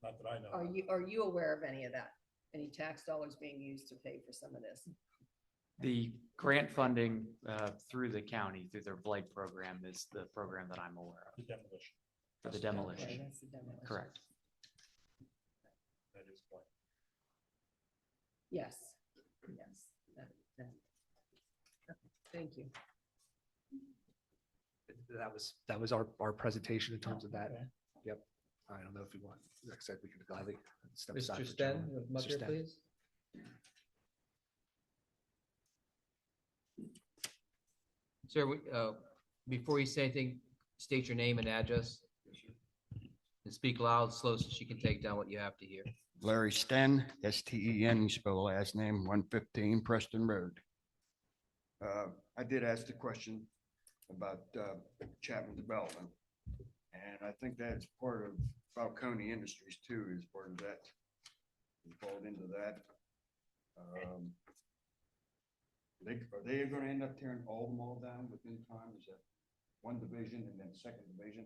A: Not that I know.
D: Are you aware of any of that? Any tax dollars being used to pay for some of this?
J: The grant funding through the county, through their Blight program is the program that I'm aware of
A: The demolition.
J: for the
D: Okay,
J: demolition.
D: that's the demolition.
J: Correct.
A: That is point.
D: Yes, yes. Thank you.
K: That was our presentation in terms of that.
A: Okay.
K: Yep. I don't know if you want, like I said, we can gladly step aside.
B: Mr.
K: for
B: Sten,
K: gentlemen.
B: you come up
K: Mr.
B: here,
K: Sten.
B: please. Sir, before you say anything, state your name and address. And speak loud, slow, so she can take down what you have to hear.
M: Larry Sten, Sten, you spell the last name, 115 Preston Road. I did ask the question about Chapman Development. And I think that's part of Falcone Industries too, is part of that. Involved into that. Are they gonna end up tearing all the mall down within time? Is that one division and then second division?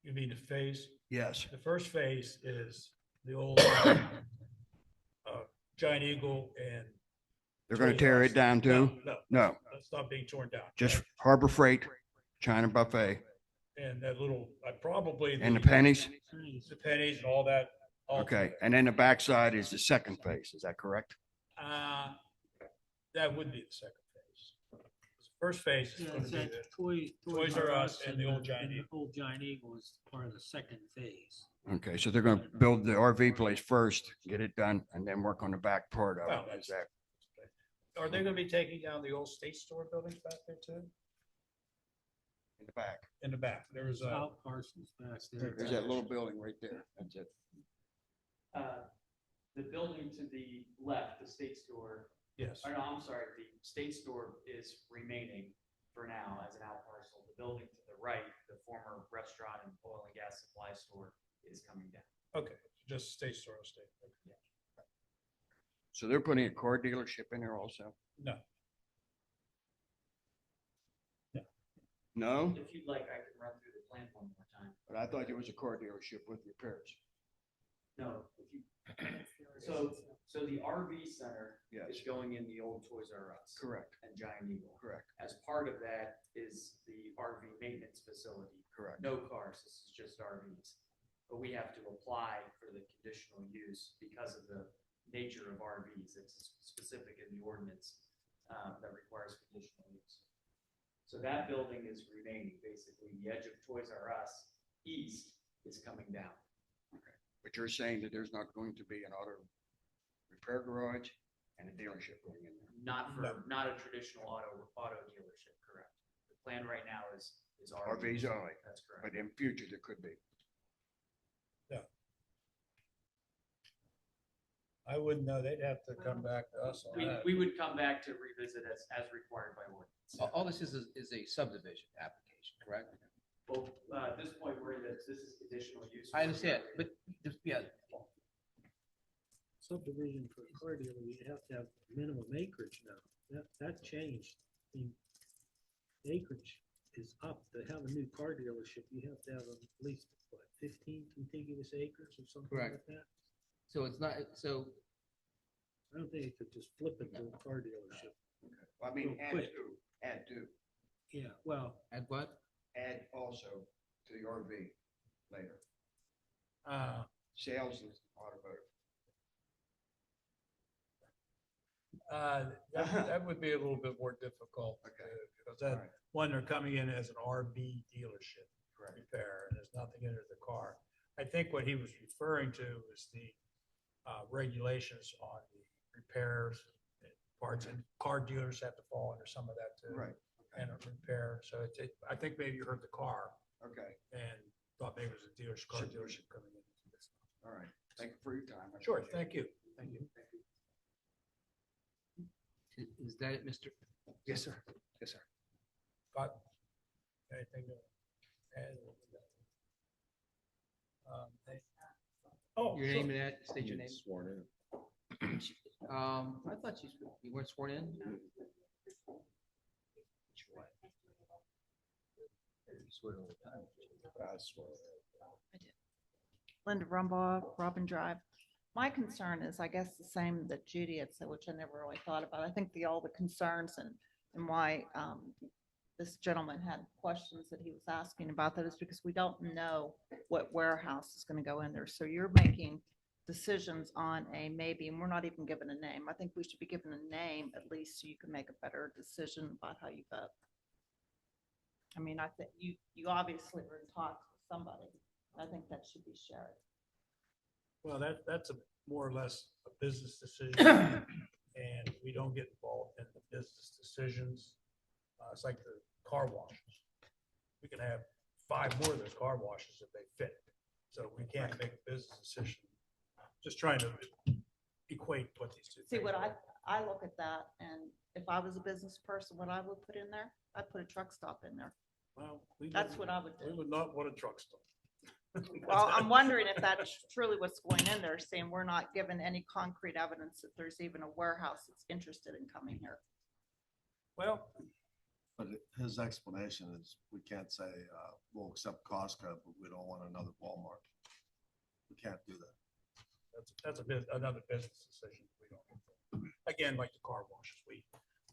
A: You mean the phase?
M: Yes.
A: The first phase is the old Giant Eagle and.
M: They're gonna
A: Toys
M: tear
A: R
M: it
A: Us.
M: down too? No,
A: That's not being torn down.
M: just Harbor Freight, China Buffet,
A: And that little, probably.
M: and the pennies?
A: The pennies and all that. all
M: Okay, and then the backside is the second phase, is that correct?
A: That would be the second phase. First phase is
H: Yeah,
A: gonna
H: it's
A: be
H: that
A: the
H: Toys R Us
A: and the old Giant
H: and the
A: Eagle.
H: Old Giant Eagle is part of the second phase.
M: Okay, so they're gonna build the RV place first, get it done, and then work on the back part of
A: Well,
M: it, is that?
A: Are they gonna be taking down the old State Store buildings back there too?
M: In the back.
A: In the back, there was a,
H: Out parcels back there.
M: There's that little building right there, that's it.
J: The building to the left, the state store,
A: yes.
J: or no, I'm sorry, the state store is remaining for now as an out parcel. The building to the right, the former restaurant and oil and gas supply store is coming down.
A: Okay, just State Store, State. Okay.
M: So they're putting a car dealership in there also?
A: No,
M: No,
J: If you'd like, I can run through the plan one more time.
M: but I thought it was a car dealership with repairs.
J: No, if you, so the RV center
M: Yes,
J: is going in the old Toys R Us.
M: correct,
J: And Giant Eagle.
M: correct,
J: As part of that is the RV maintenance facility.
M: correct.
J: No cars, this is just RVs. But we have to apply for the conditional use because of the nature of RVs. It's specific in the ordinance that requires conditional use. So that building is remaining, basically. The edge of Toys R Us east is coming down.
M: But you're saying that there's not going to be an auto repair garage and a dealership going in there?
J: Not
A: No.
J: not a traditional auto dealership, correct. The plan right now is
M: RVs only,
J: That's correct.
M: but in future there could be.
A: I wouldn't know. They'd have to come back to us on that.
J: We would come back to revisit as required by ordinance.
B: All this is a subdivision application, correct?
J: Well, at this point, this is conditional use.
B: I understand, but, yeah,
H: Subdivision for a car dealer, you have to have minimum acreage now. That changed. I mean, acreage is up. To have a new car dealership, you have to have at least, what, 15 contiguous acres or something like
B: Correct.
H: that?
B: so it's not, so,
H: I don't think you could just flip it to a car dealership.
M: I mean,
H: Real
M: add
H: quick.
M: to, add to,
H: Yeah, well,
B: at what?
M: add also to the RV later.
A: Uh,
M: Sales is automotive.
A: That would be a little bit more difficult.
M: Okay.
A: Because
M: All
A: that,
M: right.
A: one, they're coming in as an RV dealership
M: Correct.
A: repair, and there's nothing under the car. I think what he was referring to is the regulations on the repairs and parts, and car dealers have to fall under some of that too.
M: Right,
A: And a repair, so I think maybe you heard the car
M: okay,
A: and thought maybe it was a car
M: Sure.
A: dealership coming in.
M: all right. Thank you for your time. I
A: Sure,
M: appreciate it.
A: thank you, thank you.
B: Is that it, Mr.?
K: Yes, sir. Yes, sir.
A: Scott, anything to add? Oh,
B: Your
A: sure.
B: name and state your name.
E: Sworn in.
B: I thought you weren't sworn in.
E: I swear.
N: Linda Rumbaugh, Robin Drive. My concern is, I guess, the same that Judy had said, which I never really thought about. I think all the concerns and why this gentleman had questions that he was asking about that is because we don't know what warehouse is going to go in there. So you're making decisions on a maybe, and we're not even given a name. I think we should be given a name at least so you can make a better decision about how you vote. I mean, I think you obviously were in talks with somebody. I think that should be shared.
A: Well, that's a more or less a business decision, and we don't get involved in the business decisions. It's like the car washes. We can have 5 more of those car washes if they fit. So we can't make a business decision. Just trying to equate what these two
N: See,
A: things
N: what
A: are.
N: I look at that, and if I was a business person, what I would put in there, I'd put a truck stop in there.
A: Well,
N: That's what I would
A: We
N: do.
A: would not want a truck stop.
N: Well, I'm wondering if that's truly what's going in there, saying we're not given any concrete evidence that there's even a warehouse that's interested in coming here.
A: Well,
E: But his explanation is, we can't say, we'll accept Costco, but we don't want another Walmart. We can't do that.
A: that's another business decision. We don't, again, like the car washes,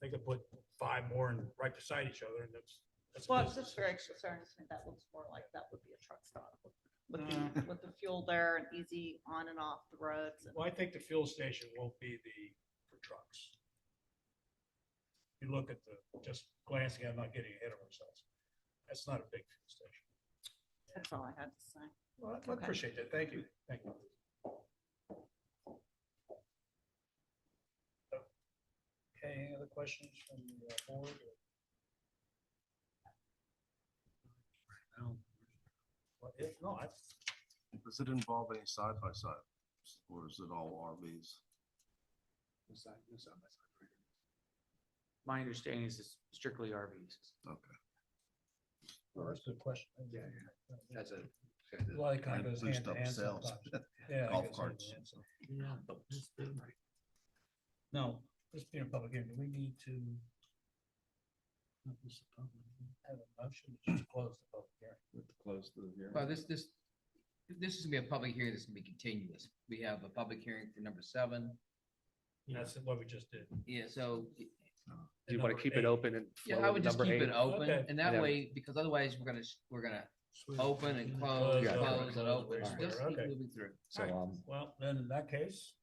A: they could put 5 more and right beside each other, and that's. a
N: Well, it's
A: business
N: just very
A: decision.
N: concerning to me. That looks more like that would be a truck stop with the fuel there and easy on and off the roads.
A: Well, I think the fuel station won't be for trucks. You look at just glancing at, not getting ahead of ourselves. That's not a big fuel station.
N: That's all I had to say.
A: Well, I
N: Okay.
A: appreciate that. Thank you. Thank you. Okay, any other questions from the board? If not,
E: Does it involve any side by side, or is it all RVs?
B: My understanding is it's strictly RVs.
E: Okay.
A: well, that's a good question.
K: That's a.
A: Well, it kind of
E: And
A: goes
E: boost
A: hand to
E: up
A: hand
E: sales.
A: sometimes. Yeah. it
E: Golf
A: goes hand
E: carts.
A: to hand some- No, this being a public hearing, do we need to have a motion to just close the public hearing?
E: Close the hearing.
B: Well, this is gonna be a public hearing. This is gonna be continuous. We have a public hearing for number 7.
A: That's what we just did.
B: Yeah, so,
K: Do you want to keep it open and?
B: yeah,
K: flow
B: I
K: with
B: would just
K: number
B: keep it
K: 8?
B: open,
A: Okay.
B: and that
K: Yeah.
B: way, because otherwise we're gonna open and close,
K: Yeah.
B: close and open.
A: Close,
B: Just keep
A: okay.
B: moving through.
K: So,
A: Well, then in that case,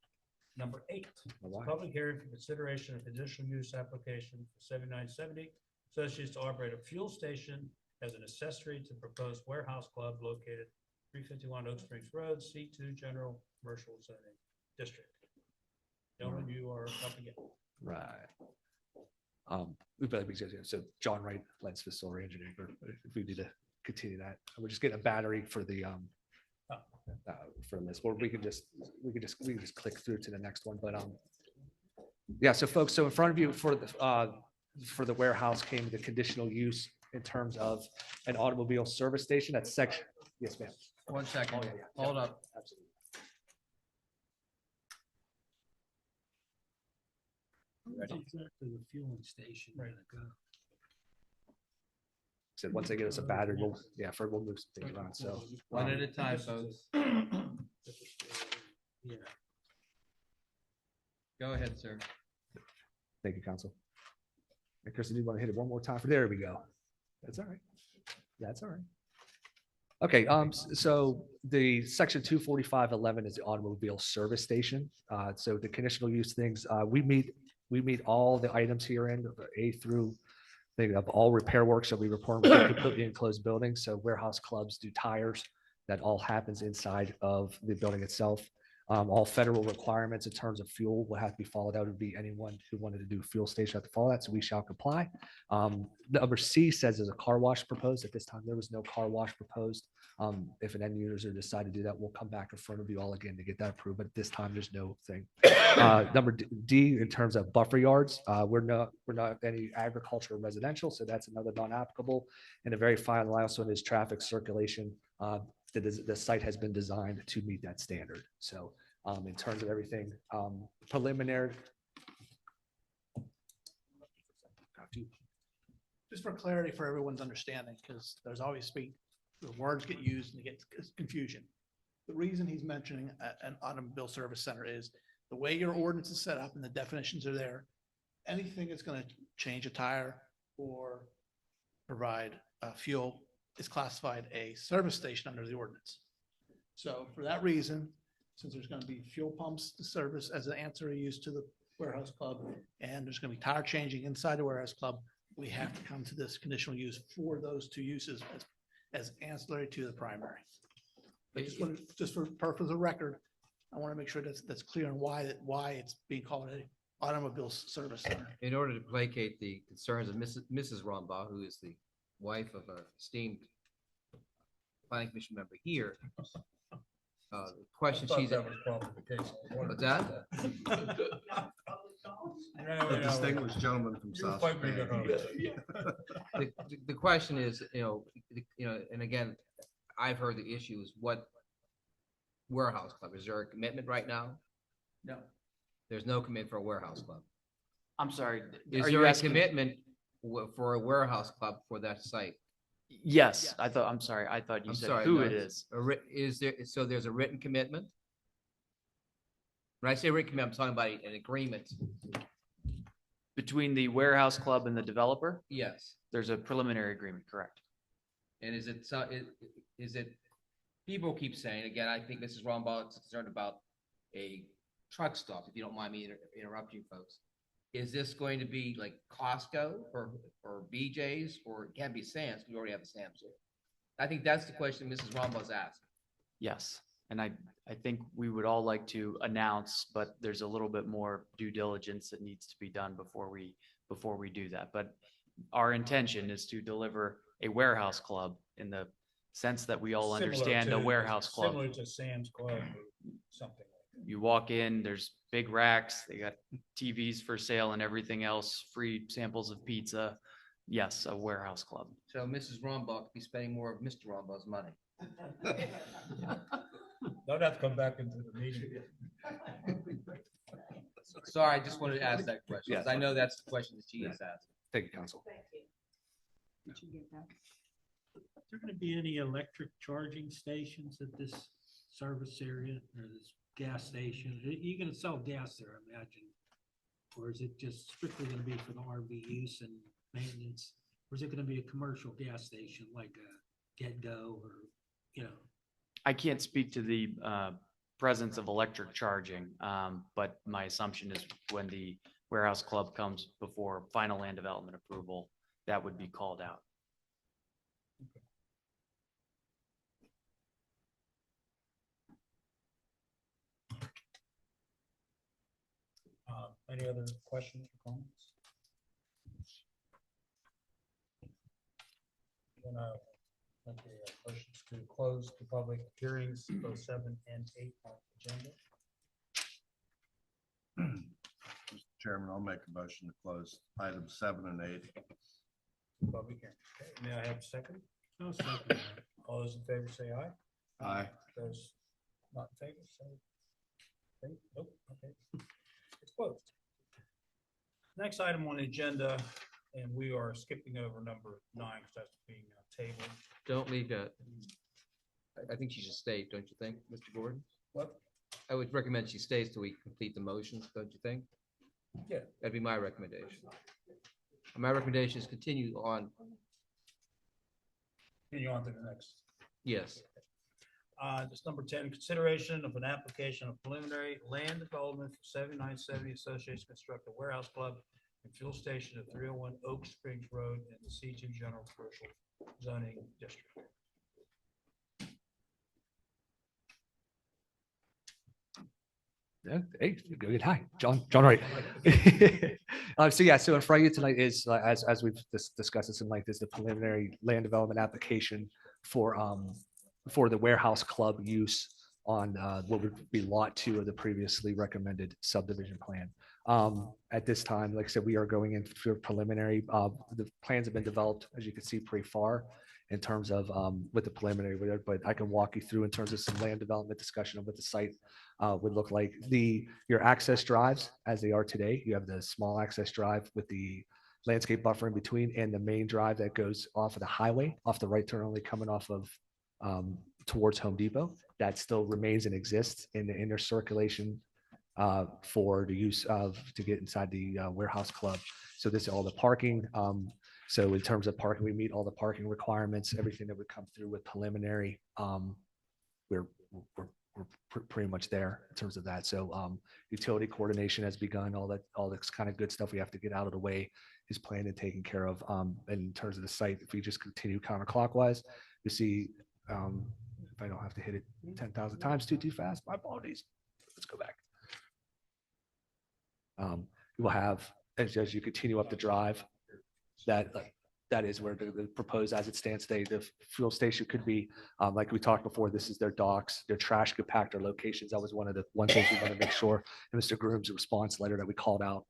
A: number 8,
K: all right.
A: public hearing for consideration of conditional use application for 7970 Associates to operate a fuel station as an accessory to proposed warehouse club located 351 Oak Springs Road, C2 General Commercial Zoning District. Gentlemen, you are up again.
K: Right. So John Wright, Lens Solar Engineering, or if we need to continue that, we're just getting a battery for the, for this, or we can just click through to the next one, but, yeah, so folks, so in front of you for the warehouse came the conditional use in terms of an automobile service station, that's section, yes, ma'am.
B: 1 second.
K: Oh, yeah.
B: Hold up.
K: Absolutely.
H: Exactly the fueling station.
A: Right.
K: So once they get us a battery, we'll move some things around, so.
B: One at a time, folks.
H: Yeah.
B: Go ahead, sir.
K: Thank you, council. And Kristen, do you want to hit it one more time? There we go. That's all right. That's all right. Okay, so the section 24511 is the automobile service station. So the conditional use things, we meet all the items here in A through, they have all repair work, so we report them within completely enclosed buildings. So warehouse clubs do tires. That all happens inside of the building itself. All federal requirements in terms of fuel will have to be followed out. It would be anyone who wanted to do fuel station have to follow that, so we shall comply. Number C says there's a car wash proposed. At this time, there was no car wash proposed. If an end user decide to do that, we'll come back in front of you all again to get that approved, but at this time, there's no thing. Number D, in terms of buffer yards, we're not any agriculture or residential, so that's another non-applicable. And the very final last one is traffic circulation. the site has been designed to meet that standard. So in terms of everything preliminary.
L: Just for clarity for everyone's understanding, because there's always the words get used and you get confusion. The reason he's mentioning an automobile service center is the way your ordinance is set up and the definitions are there. Anything that's going to change a tire or provide fuel is classified a service station under the ordinance. So for that reason, since there's going to be fuel pumps to service as an ancillary use to the warehouse club, and there's going to be tire changing inside the warehouse club, we have to come to this conditional use for those two uses as ancillary to the primary. But just for purpose of record, I want to make sure that's clear on why it's being called an automobile service center.
B: In order to placate the concerns of Mrs. Rombaugh, who is the wife of a esteemed planning commission member here, the question she's. What's that?
E: A distinguished gentleman from South Spain.
B: The question is, and again, I've heard the issue is what warehouse club? Is there a commitment right now?
K: No.
B: There's no commitment for a warehouse club.
O: I'm sorry.
B: Is
O: are
B: there
O: you
B: a
O: asking-
B: commitment for a warehouse club for that site?
O: Yes, I'm sorry. I thought you
B: I'm
O: said
B: sorry,
O: who
B: no,
O: it is.
B: So there's a written commitment? When I say written commitment, I'm talking about an agreement.
O: Between the warehouse club and the developer?
B: Yes.
O: There's a preliminary agreement, correct?
B: And is it, people keep saying, again, I think Mrs. Rombaugh is concerned about a truck stop, if you don't mind me interrupting folks. Is this going to be like Costco or BJ's, or it can't be Sam's? We already have the Sam's here. I think that's the question Mrs. Rombaugh's asked.
O: Yes. And I think we would all like to announce, but there's a little bit more due diligence that needs to be done before we do that. But our intention is to deliver a warehouse club in the sense that we all understand a warehouse club.
A: Similar to Sam's Club or something.
O: You walk in, there's big racks, they got TVs for sale and everything else, free samples of pizza. Yes, a warehouse club.
B: So Mrs. Rombaugh could be spending more of Mr. Rombaugh's money.
A: Don't have to come back into the meeting.
B: Sorry, I just wanted to ask that question, because I know that's the question that she is asking.
K: Thank you, counsel.
D: Did you get that?
H: Is there going to be any electric charging stations at this service area or this gas station? Are you going to sell gas there, I imagine? Or is it just strictly going to be for the RV use and maintenance? Or is it going to be a commercial gas station like a Get-Go or,
O: I can't speak to the presence of electric charging, but my assumption is when the warehouse club comes before final land development approval, that would be called out.
A: Any other questions or comments? Make a motion to close the public hearings, both 7 and 8 on the agenda.
E: Mr. Chairman, I'll make a motion to close items 7 and 8.
A: Public hearing. Okay, may I have a second?
H: No, second.
A: All those in favor say aye.
E: Aye.
A: Those not in favor, say. Nope, okay. It's closed. Next item on the agenda, and we are skipping over number 9 because that's being tabled.
B: Don't leave I think she should stay, don't you think, Mr. Gordon?
A: What?
B: I would recommend she stays till we complete the motions, don't you think?
A: Yeah.
B: That'd be my recommendation. My recommendation is continue on.
A: Continue on to the next.
B: Yes.
A: Just number 10, consideration of an application of preliminary land development for 7970 Association Construct a Warehouse Club and Fuel Station at 301 Oak Springs Road in the C2 General Commercial Zoning District.
K: Yeah, hey, good. Hi, John Wright. So in front of you tonight is, as we've discussed this in length, is the preliminary land development application for the warehouse club use on what would be lot 2 of the previously recommended subdivision plan. At this time, like I said, we are going in for preliminary. The plans have been developed, as you can see, pretty far in terms of with the preliminary, but I can walk you through in terms of some land development discussion of what the site would look like. Your access drives, as they are today, you have the small access drive with the landscape buffer in between and the main drive that goes off of the highway, off the right turn only coming off of towards Home Depot. That still remains and exists in the inner circulation for the use of to get inside the warehouse club. So this is all the parking. So in terms of parking, we meet all the parking requirements, everything that would come through with preliminary. We're pretty much there in terms of that. So utility coordination has begun, all this kind of good stuff we have to get out of the way is planned and taken care of. And in terms of the site, if we just continue counterclockwise, you see, if I don't have to hit it 10,000 times too fast, my apologies. Let's go back. You will have, as you continue up the drive, that is where the proposed, as it stands today, the fuel station could be, like we talked before, this is their docks, their trash compactor locations. That was one thing we want to make sure in Mr. Groom's response letter that we called out.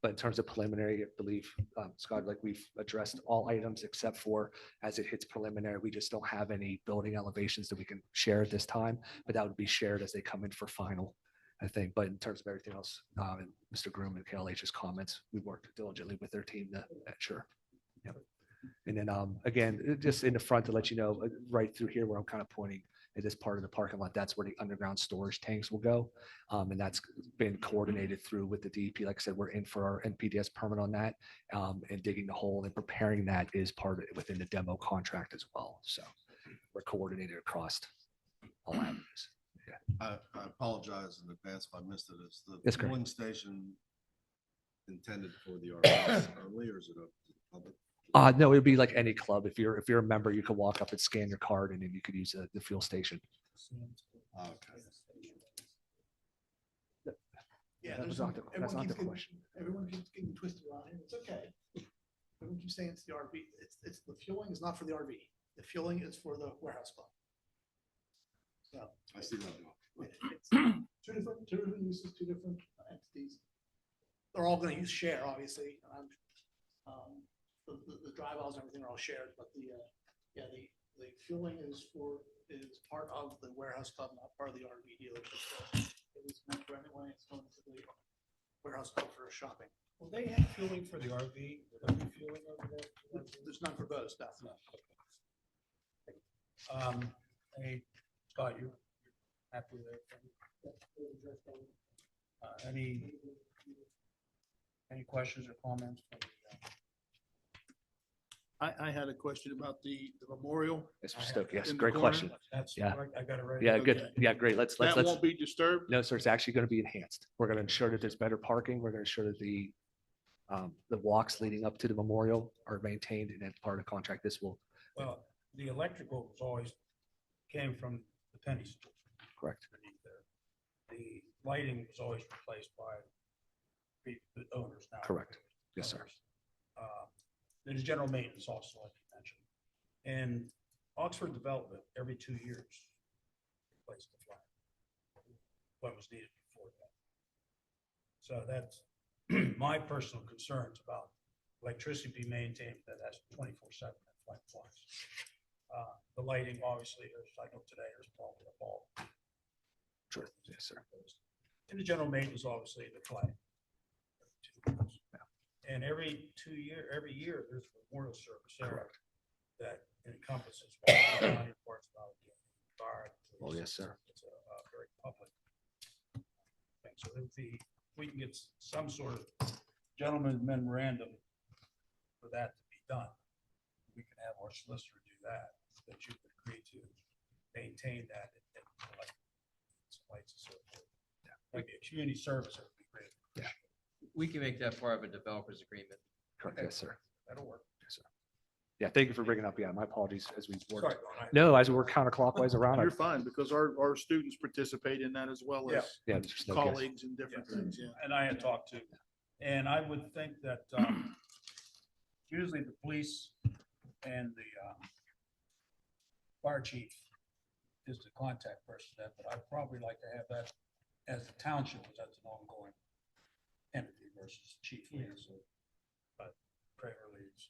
K: But in terms of preliminary, I believe, Scott, like we've addressed all items except for as it hits preliminary, we just don't have any building elevations that we can share at this time, but that would be shared as they come in for final, I think. But in terms of everything else, and Mr. Groom and KLH's comments, we worked diligently with their team to ensure. Yep. And then again, just in the front to let you know, right through here where I'm kind of pointing at this part of the parking lot, that's where the underground storage tanks will go. And that's been coordinated through with the DEP. Like I said, we're in for our NPDES permit on that, and digging the hole and preparing that is part of it within the demo contract as well. So we're coordinated across all avenues.
E: I apologize in advance if I missed it. Is the
K: That's great.
E: fueling station intended for the RVs only, or is it up to the public?
K: No, it'd be like any club. If you're a member, you could walk up and scan your card, and then you could use the fuel station.
E: Okay.
L: Yeah,
K: That was
L: there's
K: not the- that's
L: everyone
K: not
L: keeps
K: the
L: getting-
K: question.
L: Everyone keeps getting twisted around here. It's okay. Everyone keeps saying it's the RV. It's the fueling is not for the RV. The fueling is for the warehouse club. So
E: I see that.
L: it's two different uses, two different entities. They're all going to use share, obviously. The drive aisles and everything are all shared, but the fueling is part of the warehouse club, not part of the RV dealership. So it was meant for anyone. It's going to the warehouse club for shopping.
A: Will they have fueling for the RV? Will there be fueling over there?
L: There's none for both stuff.
A: Hey, Scott, you're happy with everything? Any questions or comments?
L: I had a question about the memorial.
K: Mr. Stoke, yes,
L: in the
K: great
L: corner.
K: question.
A: That's,
K: Yeah.
A: I got it right.
K: Yeah, good.
L: Okay.
K: Yeah, great. Let's.
L: That won't be disturbed?
K: No, sir, it's actually going to be enhanced. We're going to ensure that there's better parking. We're going to ensure that the walks leading up to the memorial are maintained, and as part of the contract, this will.
A: Well, the electrical was always came from the penny store.
K: Correct.
A: underneath there. The lighting was always replaced by the owners now.
K: Correct. Yes, sir.
A: There's general maintenance also, like you mentioned. And Oxford Development, every 2 years, replaced the flag. What was needed before that. So that's my personal concerns about electricity being maintained, that's 24/7, that flag flies. The lighting, obviously, I know today there's probably a bulb.
K: Sure. Yes, sir.
A: And the general maintenance, obviously, the flag. And every year, there's a memorial service there that encompasses parts about fire.
K: Oh, yes, sir.
A: It's a very public thing. So if we can get some sort of gentleman's memorandum for that to be done, we can have our solicitor do that you would agree to maintain that and like some lights and so forth. Maybe a community service, that would be great.
K: Yeah.
P: We can make that part of a developer's agreement.
K: Correct. Yes, sir.
A: That'll work.
K: Yes, sir. Yeah, thank you for bringing up. Yeah, my apologies as we work.
A: Sorry.
K: No, as we work counterclockwise around.
L: You're fine, because our students participate in that as well as
K: Yeah, Mr. Snow, yes.
L: colleagues and different things, yeah.
A: And I had talked to, and I would think that usually the police and the fire chief is the contact person, but I'd probably like to have that as the township, as that's an ongoing. entity versus chief liaison. But Kramer leads.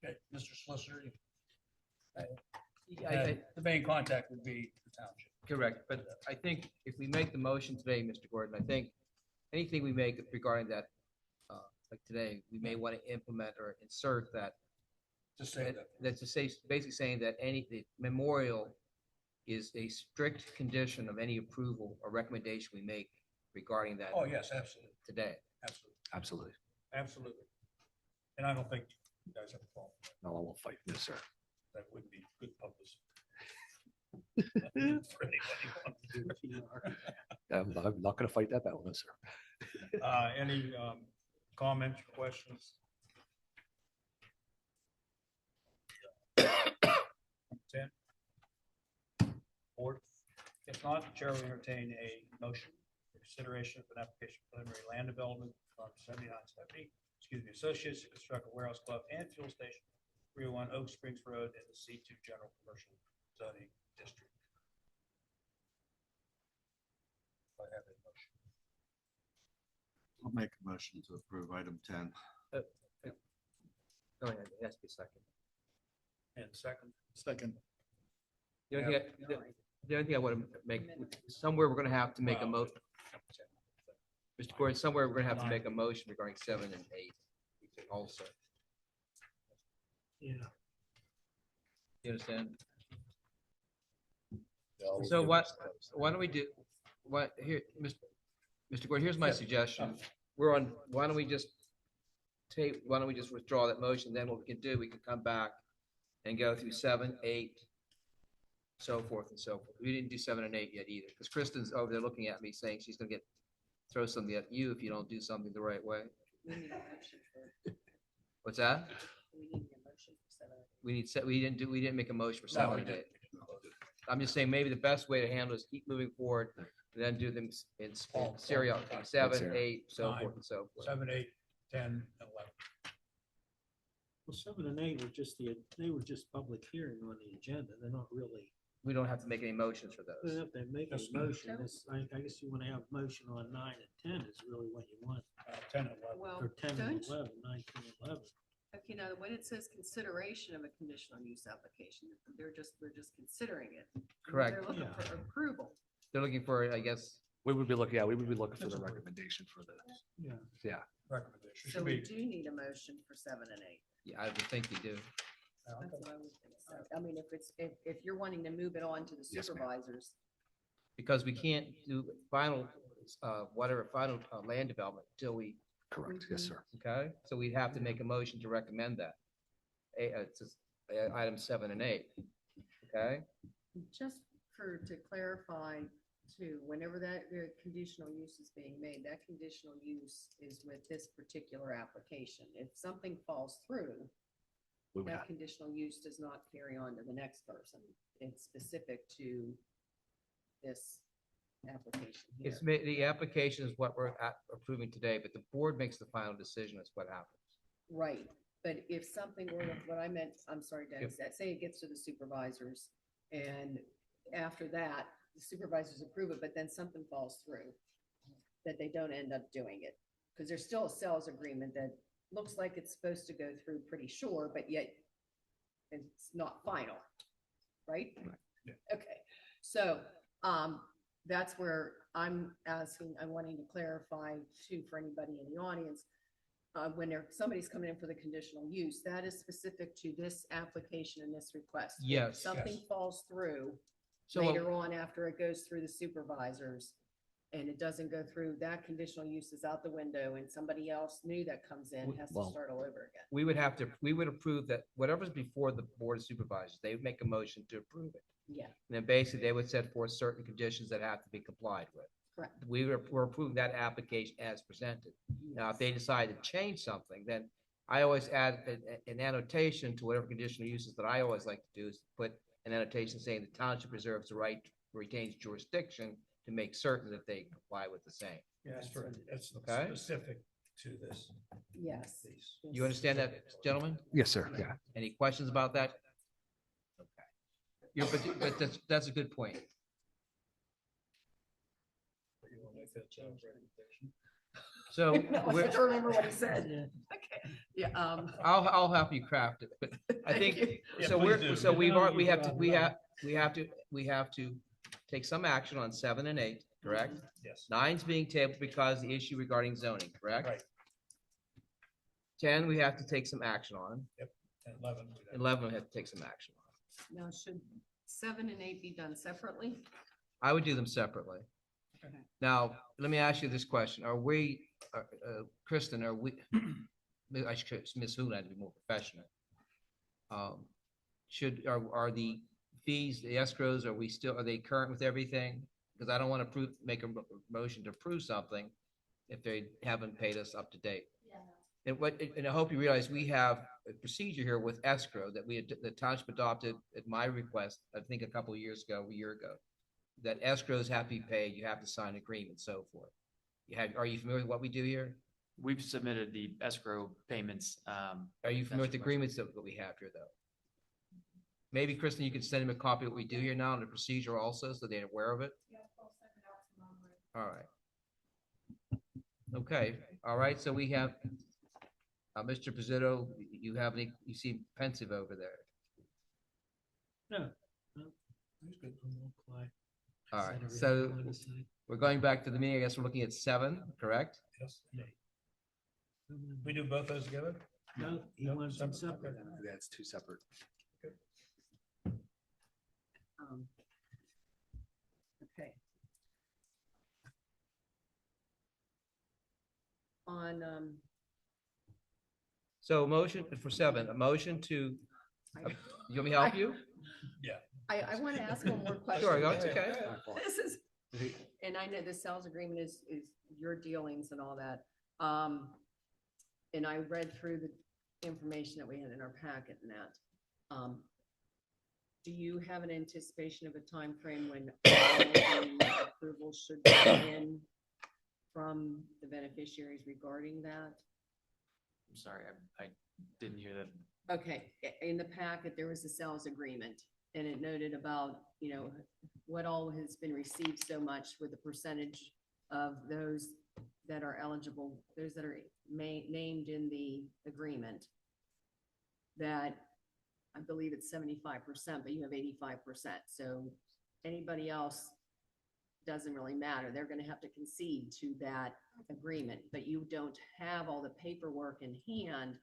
A: Okay, Mr. Solicitor, the main contact would be the township.
P: Correct, but I think if we make the motion today, Mr. Gordon, I think anything we make regarding that, like today, we may want to implement or insert that.
A: To say that.
P: That's to say, basically saying that the memorial is a strict condition of any approval or recommendation we make regarding that.
A: Oh, yes, absolutely.
P: Today.
A: Absolutely.
K: Absolutely.
A: Absolutely. And I don't think you guys have a problem.
K: No, I won't fight this, sir.
A: That would be good publicity. For anybody wanting to.
K: I'm not going to fight that battle, no, sir.
A: Any comments, or questions? Ten. Board. If not, the chair will entertain a motion for consideration of an application for preliminary land development from 7970, Associates to construct a warehouse club and fuel station, 301 Oak Springs Road in the C2 General Commercial Zoning District. I have a motion.
E: I'll make a motion to approve item 10.
P: Go ahead, it has to be second.
A: And second.
L: Second.
P: The only thing I want to make, somewhere we're going to have to make a motion. Mr. Gordon, somewhere we're going to have to make a motion regarding 7 and 8 also.
H: Yeah.
P: You understand? So why don't we do, Mr. Gordon, here's my suggestion. Why don't we just withdraw that motion, then what we can do, we can come back and go through 7, 8, so forth and so forth. We didn't do 7 and 8 yet either, because Kristen's over there looking at me saying she's gonna throw something at you if you don't do something the right way.
D: We need a motion for,
P: What's that?
D: we need a motion for 7.
P: We didn't make a motion for 7 and 8. I'm just saying maybe the best way to handle it is keep moving forward and then do them in serial, 7, 8, so forth and so forth.
A: 7, 8, 10, and 11.
H: Well, 7 and 8 were they were just public hearing on the agenda. They're not really.
P: We don't have to make any motions for
H: We
P: those.
H: have to make a motion. I guess you want to have a motion on 9 and 10 is really what you want.
A: 10 and 11.
D: Well,
H: Or 10 and
D: don't,
H: 11, 9, 10, and 11.
D: okay, now when it says consideration of a conditional use application, we're just considering it.
P: Correct.
D: They're looking for approval.
P: They're looking for, I guess,
K: We would be looking for the recommendation for the,
H: Yeah.
K: yeah.
A: Recommendation.
D: So
A: Should
D: we
A: be.
D: do need a motion for 7 and 8.
P: yeah, I would think you do.
D: That's what I was gonna say. I mean, if you're wanting to move it on to the
K: Yes, ma'am.
D: supervisors,
P: Because we can't do final, final land development until we,
K: Correct. Yes, sir.
P: okay? So we'd have to make a motion to recommend that. It's just, item 7 and 8, okay?
D: just to clarify too, whenever that conditional use is being made, that conditional use is with this particular application. If something falls through,
K: We would
D: that
K: have,
D: conditional use does not carry on to the next person. It's specific to this application here.
P: The application is what we're approving today, but the board makes the final decision as what happens.
D: Right, but if something were, what I meant, I'm sorry, Dennis, say it gets to the supervisors, and after that, the supervisors approve it, but then something falls through, that they don't end up doing it, because there's still a sales agreement that looks like it's supposed to go through pretty sure, but yet it's not final, right?
A: Yeah.
D: Okay, so, that's where I'm wanting to clarify too, for anybody in the audience. When somebody's coming in for the conditional use, that is specific to this application and this request. If
P: Yes.
D: something
A: Yes.
D: falls through
P: So
D: later on after it goes through the supervisors and it doesn't go through, that conditional use is out the window and somebody else new that comes in has to
K: Well-
D: start all over again.
P: we would approve that whatever's before the board of supervisors, they would make a motion to approve it.
D: Yeah,
P: And then basically they would set forth certain conditions that have to be complied with.
D: correct.
P: We're approving that application as presented. Now, if they decide to change something, then I always add an annotation to whatever conditional uses that I always like to do is put an annotation saying the township reserves the right, retains jurisdiction to make certain that they comply with the same.
A: Yeah, it's
P: Okay.
A: specific to this.
D: Yes.
A: piece.
P: You understand that, gentlemen?
K: yes, sir. Yeah.
P: Any questions about that? Okay. But that's a good point.
A: You wanna make that change recommendation?
P: So
D: No, I
P: we're-
D: have to remember what he said. Okay, yeah,
P: I'll help you craft it, but I
D: Thank
P: think,
D: you.
A: Yeah,
P: so
A: please
P: we're,
A: do.
P: so
A: You
P: we've,
A: know
P: we
A: you
P: have to,
A: brought
P: we
A: it
P: have,
A: up.
P: we have to take some action on 7 and 8, correct?
A: Yes.
P: 9's being tabled because the issue regarding zoning, correct?
A: Right.
P: 10, we have to take some action on.
A: Yep. And 11.
P: 11, we have to take some action on.
D: now should 7 and 8 be done separately?
P: I would do them separately.
D: Okay.
P: Now, let me ask you this question. Are we, Kristen, are we, I should, Ms. Hulan to be more professional. Are the fees, the escrows, are they current with everything? Because I don't want to make a motion to approve something if they haven't paid us up to date. And I hope you realize we have a procedure here with escrow that the township adopted at my request, I think a couple of years ago, a year ago, that escrows have to be paid, you have to sign an agreement, and so forth. Are you familiar with what we do here?
O: We've submitted the escrow payments.
P: Are you familiar with the agreements that we have here, though? Maybe, Kristen, you could send them a copy of what we do here now and the procedure also, so they're aware of it? All right. Okay, all right, so we have, Mr. Pizzitto, you seem pensive over there.
H: No. He's good. I'm all quiet.
P: All
H: Said
P: right,
H: everything
P: so
H: I wanted to say.
P: we're going back to the meeting. I guess we're looking at 7, correct?
A: Yes. We do both those together?
H: No, he wants them separate.
K: That's 2 separate.
D: Okay. On,
P: So motion for 7, a motion to, you want me to help you?
A: Yeah.
D: I want to ask one more question.
P: Sure, that's okay.
D: This is, and I know the sales agreement is your dealings and all that. And I read through the information that we had in our packet and that. Do you have an anticipation of a time frame when all the approvals should be in from the beneficiaries regarding that?
O: I'm sorry, I didn't hear that.
D: Okay, in the packet, there was a sales agreement and it noted about, what all has been received so much with the percentage of those that are eligible, those that are named in the agreement. That I believe it's 75%, but you have 85%. So anybody else doesn't really matter. They're going to have to concede to that agreement, but you don't have all the paperwork in hand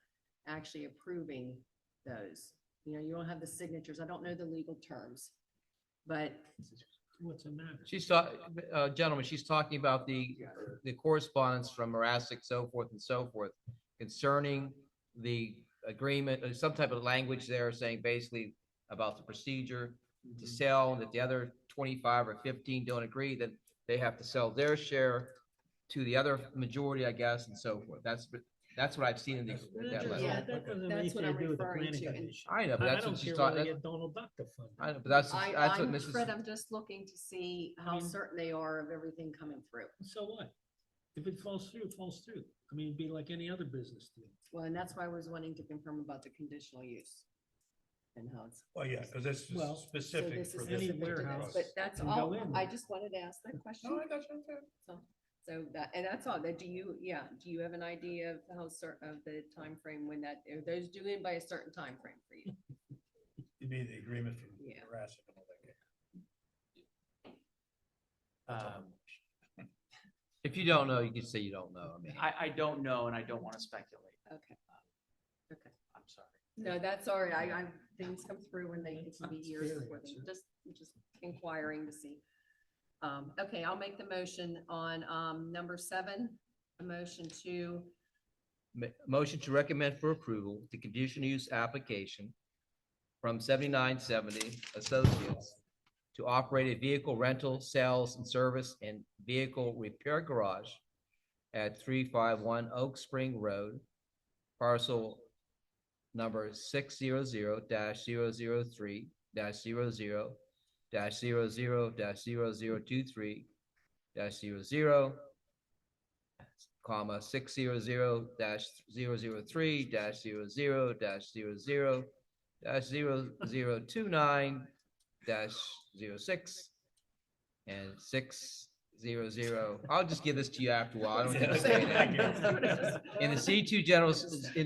D: actually approving those. You don't have the signatures. I don't know the legal terms, but
H: What's the matter?
P: She's gentlemen, she's talking about the correspondence from Morasic, so forth and so forth, concerning the agreement, some type of language there saying basically about the procedure to sell, and if the other 25 or 15 don't agree, then they have to sell their share to the other majority, I guess, and so forth. That's what I've seen in that letter.
D: Yeah,
H: That doesn't have
D: that's what
H: anything
D: I'm
H: to do with the
D: referring
H: planning
D: to. And
H: commission.
P: I know, but that's
H: I
P: what
H: don't
P: she's
H: care
P: talking.
H: whether they get Donald Duck to fund it.
P: I know, but that's what
D: I'm,
P: Mrs.
D: Fred, I'm just looking to see how certain they are of everything coming through.
H: So what? If it falls through, it falls through. I mean, it'd be like any other business deal.
D: Well, and that's why I was wanting to confirm about the conditional use and how it's.
A: Well, yeah, because it's
H: Well,
D: So
A: specific
D: this
A: for
D: is
A: this.
H: Any
D: specific to this,
H: warehouse
D: but that's
H: can
D: all.
H: go in
D: I
H: there.
D: just wanted to ask that question.
A: No, I got you.
D: So that, and that's all. That do you have an idea of how certain of the time frame when that, are those due in by a certain time frame for you?
A: It'd be the agreement from
D: Yeah.
A: Rassick and all that.
P: If you don't know, you can say you don't know. I mean,
O: I don't know, and I don't want to speculate.
D: Okay. Okay.
O: I'm sorry.
D: No, that's all right. I things come through when they, it can be years before they, just inquiring to see. Okay, I'll make the motion on, number 7, a motion to,
P: motion to recommend for approval the conditional use application from 7970 Associates to operate a vehicle rental, sales and service and vehicle repair garage at 351 Oak Spring Road, parcel number 600-00-00-00-0023-00, comma 600-00-00-00-0029-06 and 0. I'll just give this to you after a while. I don't need to say it. In the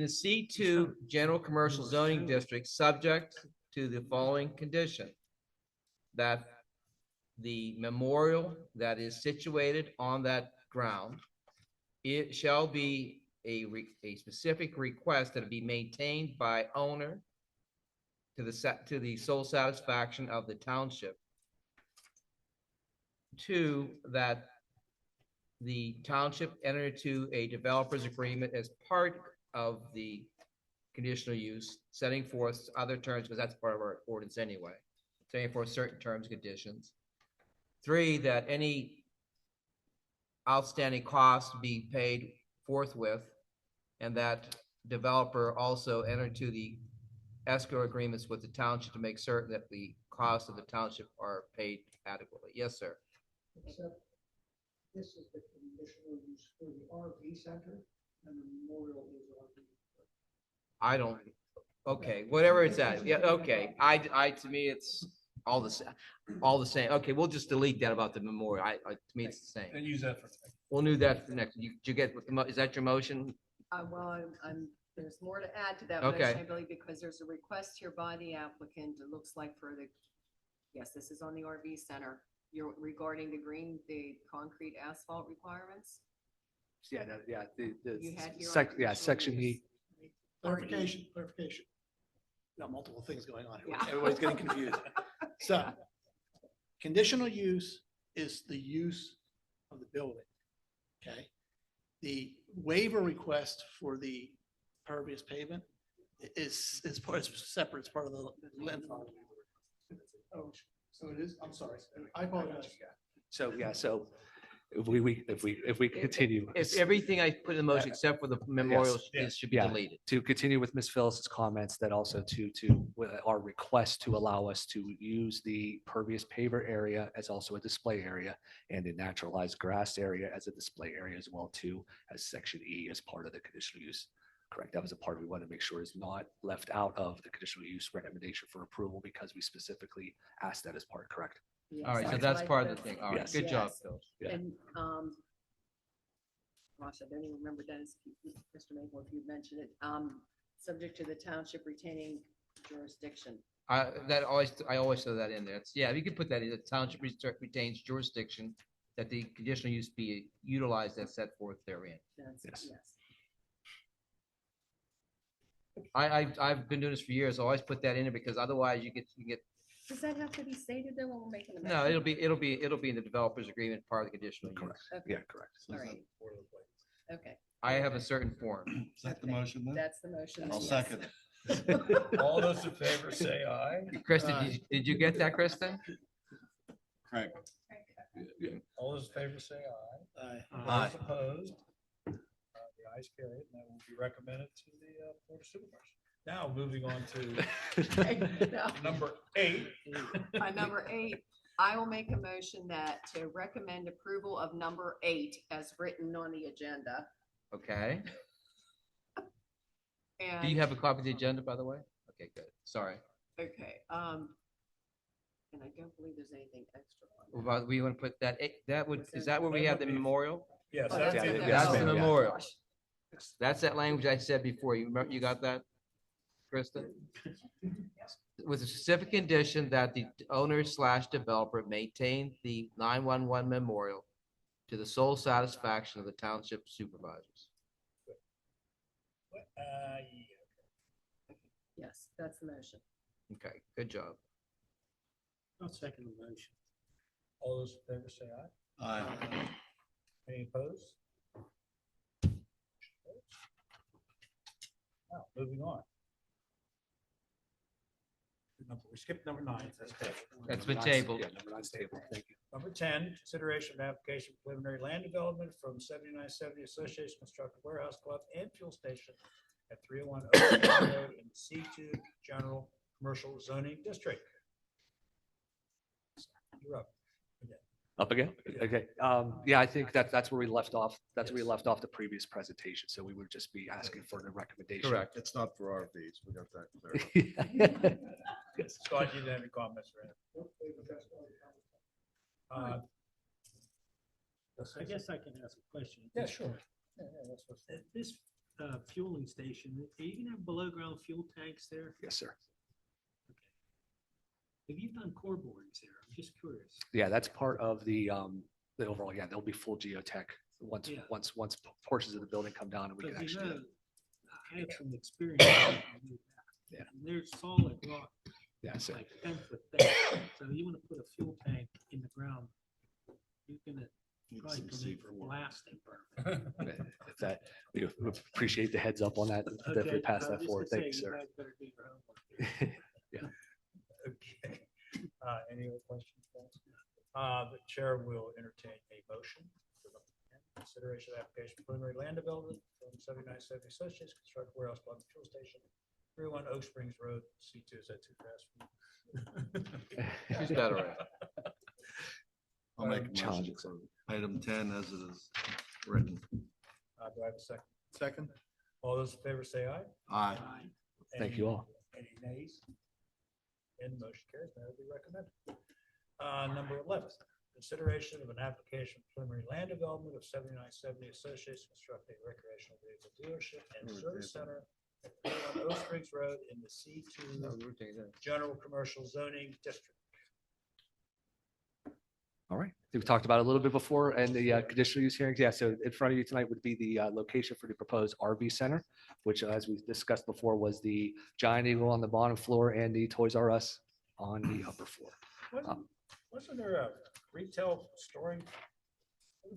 P: C2 general commercial zoning district, subject to the following condition. That the memorial that is situated on that ground, it shall be a specific request that it be maintained by owner to the sole satisfaction of the township. 2, that the township enter into a developer's agreement as part of the conditional use, setting forth other terms, because that's part of our ordinance anyway, setting forth certain terms and conditions. 3, that any outstanding costs be paid forthwith, and that developer also enter into the escrow agreements with the township to make certain that the costs of the township are paid adequately. Yes, sir.
L: Except this is the conditional use for the RV center and the memorial is RV.
P: I don't, okay, whatever it's at. Yeah, okay. To me, it's all the same. Okay, we'll just delete that about the memorial. To me, it's the same.
A: And use that for.
P: We'll do that for next. Did you get, is that your motion?
D: Well, there's more to add to that
P: Okay.
D: motion, I believe, because there's a request here by the applicant. It looks like for the, yes, this is on the RV center. You're regarding the concrete asphalt requirements?
K: Yeah, no, yeah,
D: You had here on
K: yeah,
D: conditional
K: section
D: use.
K: E.
L: Clarification. Got multiple things going on here.
D: Yeah.
L: Everybody's getting confused. So, conditional use is the use of the building. Okay? The waiver request for the pervious pavement is separate, it's part of the land. Oh, so it is, I'm sorry, I apologize.
K: So, yeah, so if we continue.
P: If everything I put in the motion except for the memorial should be
K: Yeah,
P: deleted.
K: to continue with Ms. Phyllis's comments, that also with our request to allow us to use the pervious paver area as also a display area and a naturalized grass area as a display area as well too, as section E as part of the conditional use. Correct. That was a part we want to make sure is not left out of the conditional use recommendation for approval because we specifically asked that as part, correct?
P: All right, so
D: Yes,
P: that's
D: like
P: part of
D: the-
P: the thing. All right,
K: Yes.
P: good job,
D: Yes.
P: Phil.
K: Yeah.
D: And, gosh, I don't even remember, Dennis, Mr. Maple, if you mentioned it, subject to the township retaining jurisdiction.
P: I always throw that in there. Yeah, you could put that in. The township retains jurisdiction that the conditional use be utilized as set forth therein.
D: Yes.
P: I've been doing this for years. I always put that in there because otherwise you get.
D: Does that have to be stated there when we're making the?
P: No,
D: motion?
P: it'll be in the developer's agreement, part of the conditional use.
K: Correct.
D: Okay.
K: Yeah, correct.
D: All right. Okay.
P: I have a certain form.
E: Is that the motion then?
D: That's the motion.
E: I'll
D: yes.
E: second it.
A: All those in favor say aye.
P: Kristen, did you get that, Kristen?
E: Craig.
A: All those in favor say aye.
L: Aye.
A: Those opposed? The ayes carry it, and that will be recommended to the Board of Supervisors. Now, moving on to
D: Okay, now,
A: number 8.
D: number 8, I will make a motion that to recommend approval of number 8 as written on the agenda.
P: Okay. Do
D: And,
P: you have a copy of the agenda, by the way? Okay, good. Sorry.
D: okay, and I don't believe there's anything extra on that.
P: Well, we want to put that, is that where we have the memorial?
A: Yes,
D: Oh,
A: that's
D: that's
A: it.
D: in
P: That's
D: there.
P: the
D: Oh,
P: memorial.
D: gosh.
P: That's that language I said before. You remember, you got that, Kristen? With a specific condition that the owner/developer maintain the 911 memorial to the sole satisfaction of the township supervisors.
D: Yes, that's the motion.
P: Okay, good job.
H: I'll second the motion.
A: All those in favor say aye.
E: Aye.
A: Any opposed? Now, moving on. We skipped number 9. That's tabled.
P: That's been tabled.
K: Yeah, number 9's tabled. Thank you.
A: Number 10, consideration of application for preliminary land development from 7970 Association Constructed Warehouse Club and Fuel Station at 301 Oak Street Road in C2 General Commercial Zoning District. You're up.
K: Up again? Okay. Yeah, I think that's where we left off. That's where we left off the previous presentation. So we would just be asking for the recommendation.
P: Correct.
E: It's not for RVs. We got that clear.
K: Yes.
A: Scott, you didn't have any comments, right?
H: I guess I can ask a question. at
A: Yeah,
H: this
A: sure.
H: point.
A: That's what's.
H: At this fueling station, are you gonna have below ground fuel tanks there?
K: Yes, sir.
H: Have you done core borings there? I'm just curious.
K: Yeah, that's part of the overall, yeah, there'll be full geotech once,
H: Yeah.
K: once portions of the building come down and we can
H: Because you
K: actually.
H: know, I have some experience.
K: Yeah.
H: And there's solid rock.
K: Yeah, so-
H: Like 10 foot thick. So you want to put a fuel tank in the ground, you're gonna probably
E: some
H: come in for a
E: C4.
H: blasting permit.
K: If that, we appreciate the heads up on that. Definitely
H: Okay,
K: pass
H: I
K: that
H: was just
K: forward.
H: gonna
K: Thank you,
H: say,
K: sir.
H: guys better do your homework.
K: Yeah.
A: Okay. Any other questions? The chair will entertain a motion for the consideration of application preliminary land development from 7970 Associates construct warehouse by the fuel station, 31 Oak Springs Road, C2. Is that too fast?
P: She's got it right.
E: I'll make a motion
K: Challenging.
E: for item 10 as it is written.
A: Do I have a second?
L: Second.
A: All those in favor say aye.
E: Aye.
K: Thank you all.
A: Any nays? And the motion carries. That will be recommended. Number 11, consideration of an application for preliminary land development of 7970 Associates construct a recreational vehicle dealership and service center at 31 Oak Springs Road in the C2 General Commercial Zoning District.
K: All right. We've talked about it a little bit before and the conditional use hearings. Yeah, so in front of you tonight would be the location for the proposed RV center, which as we discussed before was the Giant Eagle on the bottom floor and the Toys R Us on the upper floor.
A: Wasn't there a retail storing?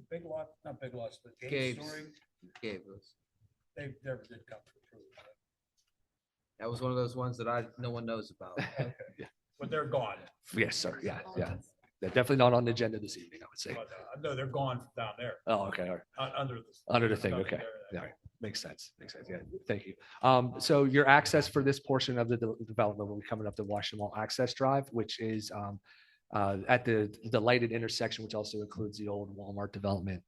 A: Big lot, not big lots, but game
P: Gabe's.
A: storing?
P: Gabe was.
A: They never did come to fruition.
P: That was one of those ones that no one knows about.
A: But they're gone.
K: Yes, sir. Yeah, yeah. They're definitely not on the agenda this evening, I would say.
A: But, no, they're gone down there.
K: Oh, okay. All right.
A: Under the.
K: Under the thing,
A: nothing
K: okay.
A: there.
K: Yeah, all right. Makes sense. Makes sense. Yeah, thank you. So your access for this portion of the development will be coming up the Washington Mall Access Drive, which is at the lighted intersection, which also includes the old Walmart development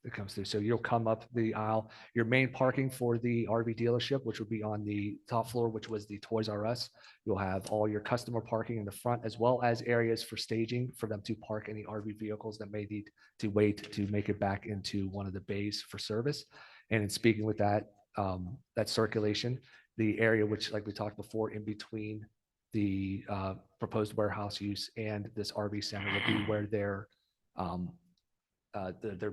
K: that comes through. So you'll come up the aisle. Your main parking for the RV dealership, which would be on the top floor, which was the Toys R Us. You'll have all your customer parking in the front, as well as areas for staging for them to park any RV vehicles that may need to wait to make it back into one of the bays for service. And in speaking with that, that circulation, the area which, like we talked before, in between the proposed warehouse use and this RV center will be where their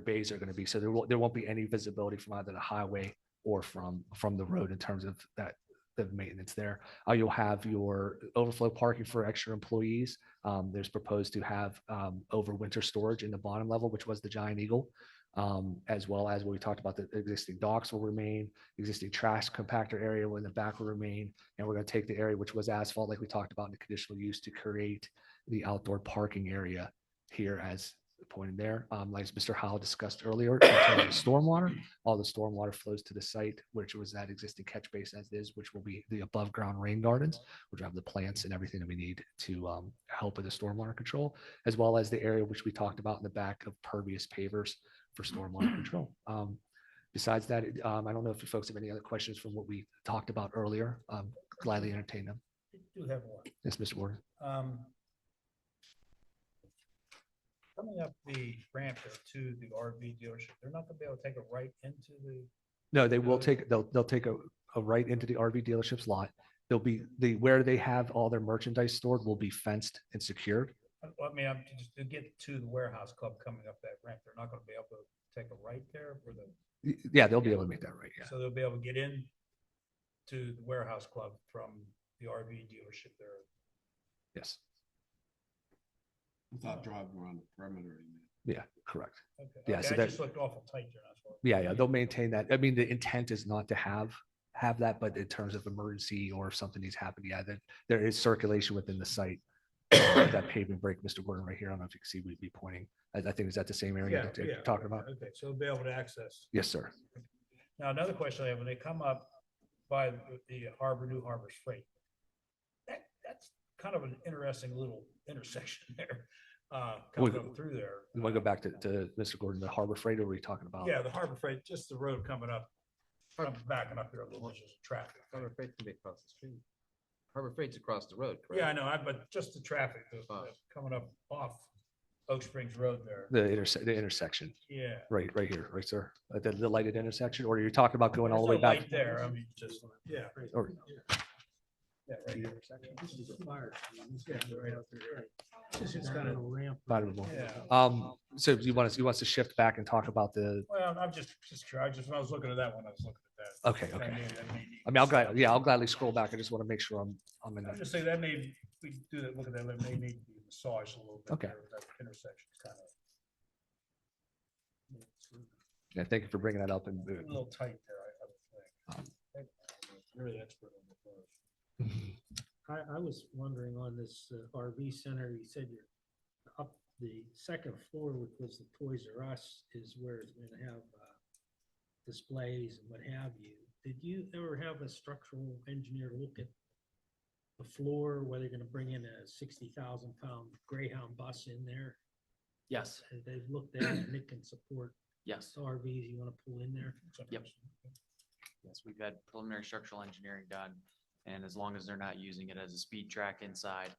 K: bays are going to be. So there won't be any visibility from either the highway or from the road in terms of that the maintenance there. You'll have your overflow parking for extra employees. There's proposed to have overwinter storage in the bottom level, which was the Giant Eagle. As well as what we talked about, the existing docks will remain, existing trash compactor area in the back will remain, and we're going to take the area which was asphalt, like we talked about in the conditional use, to create the outdoor parking area here as pointed there. Like Mr. Howell discussed earlier, in terms of stormwater, all the stormwater flows to the site, which was that existing catch base as is, which will be the above ground rain gardens, which have the plants and everything that we need to help with the stormwater control, as well as the area which we talked about in the back of pervious pavers for stormwater control. Besides that, I don't know if you folks have any other questions from what we talked about earlier. Gladly entertain them.
A: I do have one.
K: Yes, Mr. Warden.
A: Coming up the ramp there to the RV dealership, they're not gonna be able to take a right into the.
K: No, they will take, they'll take a right into the RV dealership's lot. They'll be, where they have all their merchandise stored will be fenced and secured.
A: I mean, I'm just to get to the warehouse club coming up that ramp, they're not gonna be able to take a right there or the.
K: Yeah, they'll be able to make that right, yeah.
A: So they'll be able to get in to the warehouse club from the RV dealership there.
K: Yes.
E: Without driving around the perimeter.
K: Yeah, correct.
A: Okay.
K: Yeah,
A: Okay,
K: so
A: I
K: that,
A: just looked awful tight there. That's why.
K: yeah, they'll maintain that. I mean, the intent is not to have that, but in terms of emergency or if something needs to happen, yeah, there is circulation within the site. That pavement break, Mr. Gordon, right here. I don't know if you can see, we'd be pointing. I think is that the same area that you're talking about?
A: Okay, so they'll be able to access.
K: Yes, sir.
A: Now, another question I have, when they come up by the harbor, New Harbor's Freight, that's kind of an interesting little intersection there, coming up through there.
K: You want to go back to Mr. Gordon, the Harbor Freight, or were you talking about?
A: Yeah, the Harbor Freight, just the road coming up, backing up here a little bit, just traffic.
P: Harbor Freight can be across the street. Harbor Freight's across the road, correct?
A: Yeah, I know, but just the traffic, coming up off Oak Springs Road there.
K: The intersection,
A: Yeah.
K: right here, right, sir? At the lighted intersection, or you're talking about going all the way
A: There's no
K: back?
A: light there, I mean, just, yeah.
K: Or-
A: Yeah, right here.
H: This is a fire. Yeah, right out there. It's kind of a ramp.
K: Bottom of
A: Yeah.
K: So you want us to shift back and talk about the,
A: Well, I'm just trying, when I was looking at that one, I was looking at that.
K: okay,
A: That
K: okay.
A: that may need-
K: I mean, I'll gladly scroll back. I just want to make sure I'm in
A: I'm
K: the,
A: just saying that may, we do that, look at that, that may need to be massaged a little bit.
K: Okay.
A: there, That intersection's kind of
K: yeah, thank you for bringing that up and.
A: a little tight there, I would think. You're the expert on the cars.
H: I was wondering on this RV center, you said you're up the second floor, which was the Toys R Us, is where it's going to have displays and what have you. Did you ever have a structural engineer look at the floor, whether you're going to bring in a 60,000-pound Greyhound bus in there?
O: Yes,
H: And they've looked at it and it can support
O: yes,
H: RVs you want to pull in there?
O: Yep. yes. We've had preliminary structural engineering done, and as long as they're not using it as a speed track inside,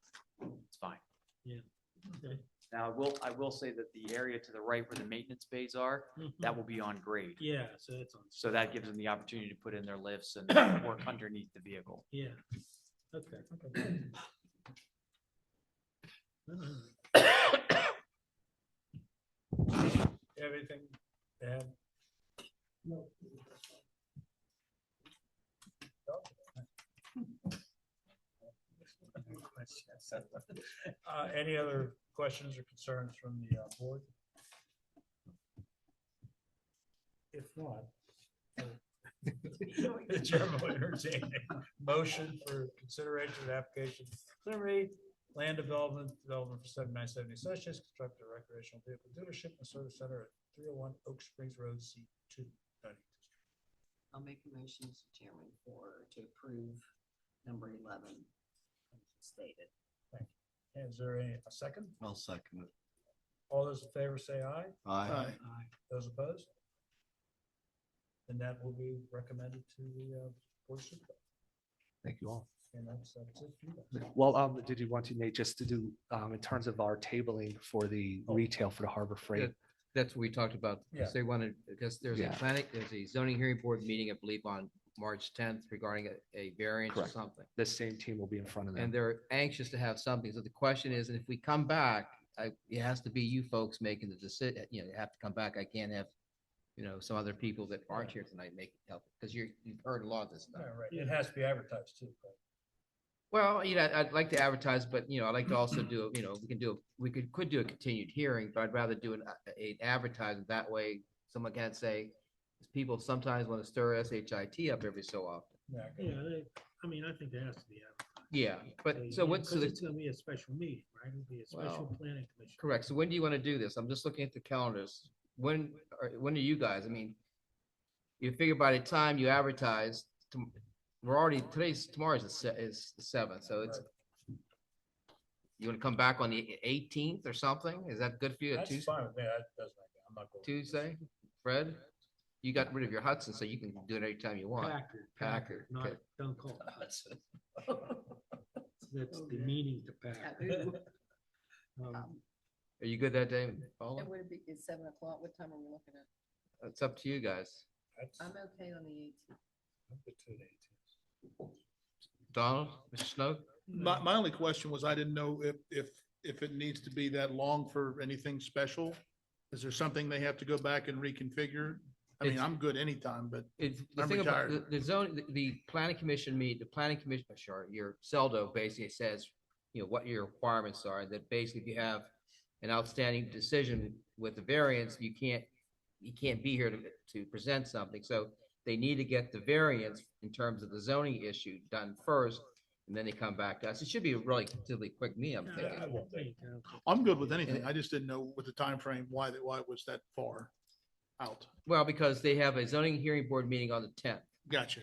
O: it's fine.
H: Yeah. Okay.
O: Now, I will say that the area to the right where the maintenance bays are, that will be on grade.
H: Yeah, so it's on.
O: So that gives them the opportunity to put in their lifts and work underneath the vehicle.
H: Yeah. Okay.
A: You have anything to add?
H: No.
A: Any other questions or concerns from the board? If not, the chairman will entertain a motion for consideration of the application. Cleary Land Development for 7970 Associates, construct a recreational vehicle dealership and service center at 301 Oak Springs Road, C2.
D: I'll make a motion, Mr. Chairman, to approve number 11 stated.
A: Is there a second?
E: I'll second it.
A: All those in favor say aye.
E: Aye.
A: Those opposed? And that will be recommended to the board of supervisors.
K: Thank you all.
A: And that's it for you guys.
K: Well, did you want to, Nate, just to do, in terms of our tabling for the retail for the Harbor Freight?
P: That's what we talked about,
A: Yeah.
P: because they wanted, because there's a
K: Yeah.
P: there's a zoning hearing board meeting, I believe, on March 10th regarding a variance or
K: Correct.
P: something.
K: The same team will be in front of them.
P: And they're anxious to have something. So the question is, and if we come back, it has to be you folks making the decision, you have to come back. I can't have, some other people that aren't here tonight make help, because you've heard a lot of this stuff.
A: Yeah, right. It has to be advertised too. Right?
P: Well, I'd like to advertise, but I'd like to also do, we could do a continued hearing, but I'd rather do an advertisement. That way someone can't say, people sometimes want to stir SHIT up every so often.
A: Yeah.
H: Yeah, I think there has to be.
P: Yeah, but so what's,
H: Because it's gonna be a special meeting, right? It'll be a special
P: Well,
H: planning commission.
P: correct. So when do you want to do this? I'm just looking at the calendars. When are you guys? You figure by the time you advertise, tomorrow's is the 7th, so it's, you want to come back on the 18th or something? Is that good for you?
A: That's fine with me. That doesn't matter. I'm not going.
P: Tuesday? Fred? You got rid of your Hudson, so you can do it anytime you want.
H: Packard, not,
P: okay.
H: don't call it Hudson. That's demeaning to Packard.
P: Are you good that day, Paula?
D: And would it be, it's 7 o'clock? What time are we looking at?
P: It's up to you guys.
D: I'm okay on the 18th.
P: Donald, Mr. Snow?
L: My only question was, I didn't know if it needs to be that long for anything special. Is there something they have to go back and reconfigure? I mean,
P: It's-
L: I'm good anytime, but
P: It's the
L: I'm
P: thing about
L: retired.
P: the zone, the planning commission your CELDO basically says, what your requirements are, that basically if you have an outstanding decision with the variance, you can't be here to present something. So they need to get the variance in terms of the zoning issue done first, and then they come back to us. It should be a relatively quick meeting, I'm thinking.
L: I'm good with anything. I just didn't know with the time frame why it was that far out.
P: Well, because they have a zoning hearing board meeting on the 10th.
L: Gotcha.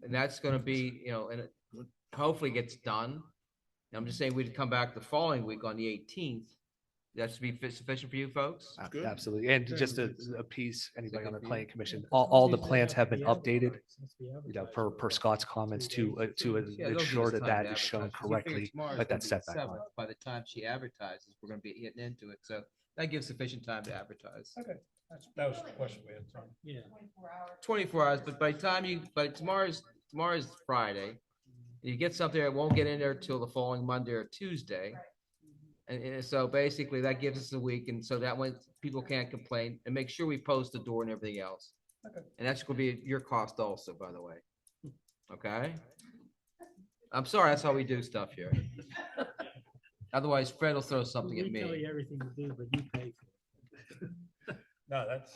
P: And that's gonna be, and it hopefully gets done. And I'm just saying we'd come back the following week on the 18th That should be sufficient for you folks?
L: Good.
K: Absolutely. And
H: Very
K: just to
H: reasonable.
K: appease anybody on the
P: good for you?
K: planning commission,
H: Yeah, 'cause
K: all
H: some
K: the
H: people
K: plans
H: have
K: have
H: to
K: been
H: be
K: updated,
H: advertised. It has to be
K: you know,
H: advertised
K: per
H: for
K: Scott's comments
H: 3 days,
K: to
H: 15 days.
P: Yeah, they'll give
K: ensure
P: us
K: that
P: time
K: that
P: to
K: is shown
P: advertise, 'cause we figure
K: correctly
P: tomorrow's
K: with
P: gonna
K: that
P: be the
K: setback line.
P: 7th. By the time she advertises, we're gonna be hitting into it, so that gives sufficient time to advertise.
A: Okay, that was the question we had, Tom.
H: Yeah.
P: 24 hours, but by tomorrow's Friday. You get something that won't get in there till the following Monday or Tuesday. And so basically that gives us a week, and so that way people can't complain, and make sure we post the door and everything else.
A: Okay.
P: And that's gonna be your cost also, by the way. Okay? I'm sorry, that's how we do stuff here. Otherwise Fred will throw something at
H: We tell
P: me.
H: you everything to do, but you pay for it.
A: No, that's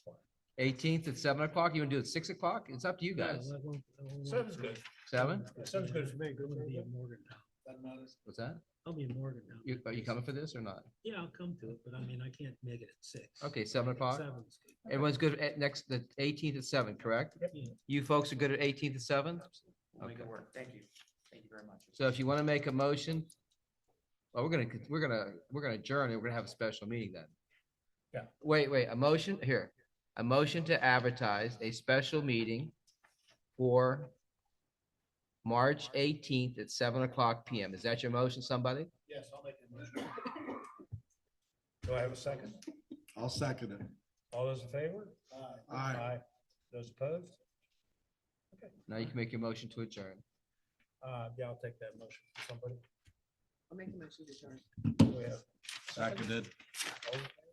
A: fine.
P: 18th at 7 o'clock, you wanna do it 6 o'clock? It's up to you guys.
H: I won't-
A: Sounds good.
P: 7?
A: Sounds good for me.
H: I'm gonna be in Morgantown.
P: What's that?
H: I'll be in Morgantown.
P: Are you coming for this or not?
H: Yeah, I'll come to it, but I mean, I can't make it at 6.
P: Okay, 7 o'clock?
H: 7's good.
P: Everyone's good at the 18th at 7, correct?
H: Yeah.
P: You folks are good at 18th at 7?
O: We'll make
P: Okay.
O: it work. Thank you. Thank you very much.
P: So if you want to make a motion, well, we're gonna adjourn and we're gonna have a special meeting then.
A: Yeah.
P: Wait, a motion here, a motion to advertise a special meeting for March 18th at 7 o'clock PM. Is that your motion, somebody?
A: Yes, I'll make the motion. Do I have a second?
E: I'll second it.
A: All those in favor?
E: Aye.
A: Those opposed?
P: Now you can make your motion to adjourn.
A: Yeah, I'll take that motion. Somebody?
D: I'll make a motion to adjourn.
A: Do we have?
E: Seconded.
A: All in favor?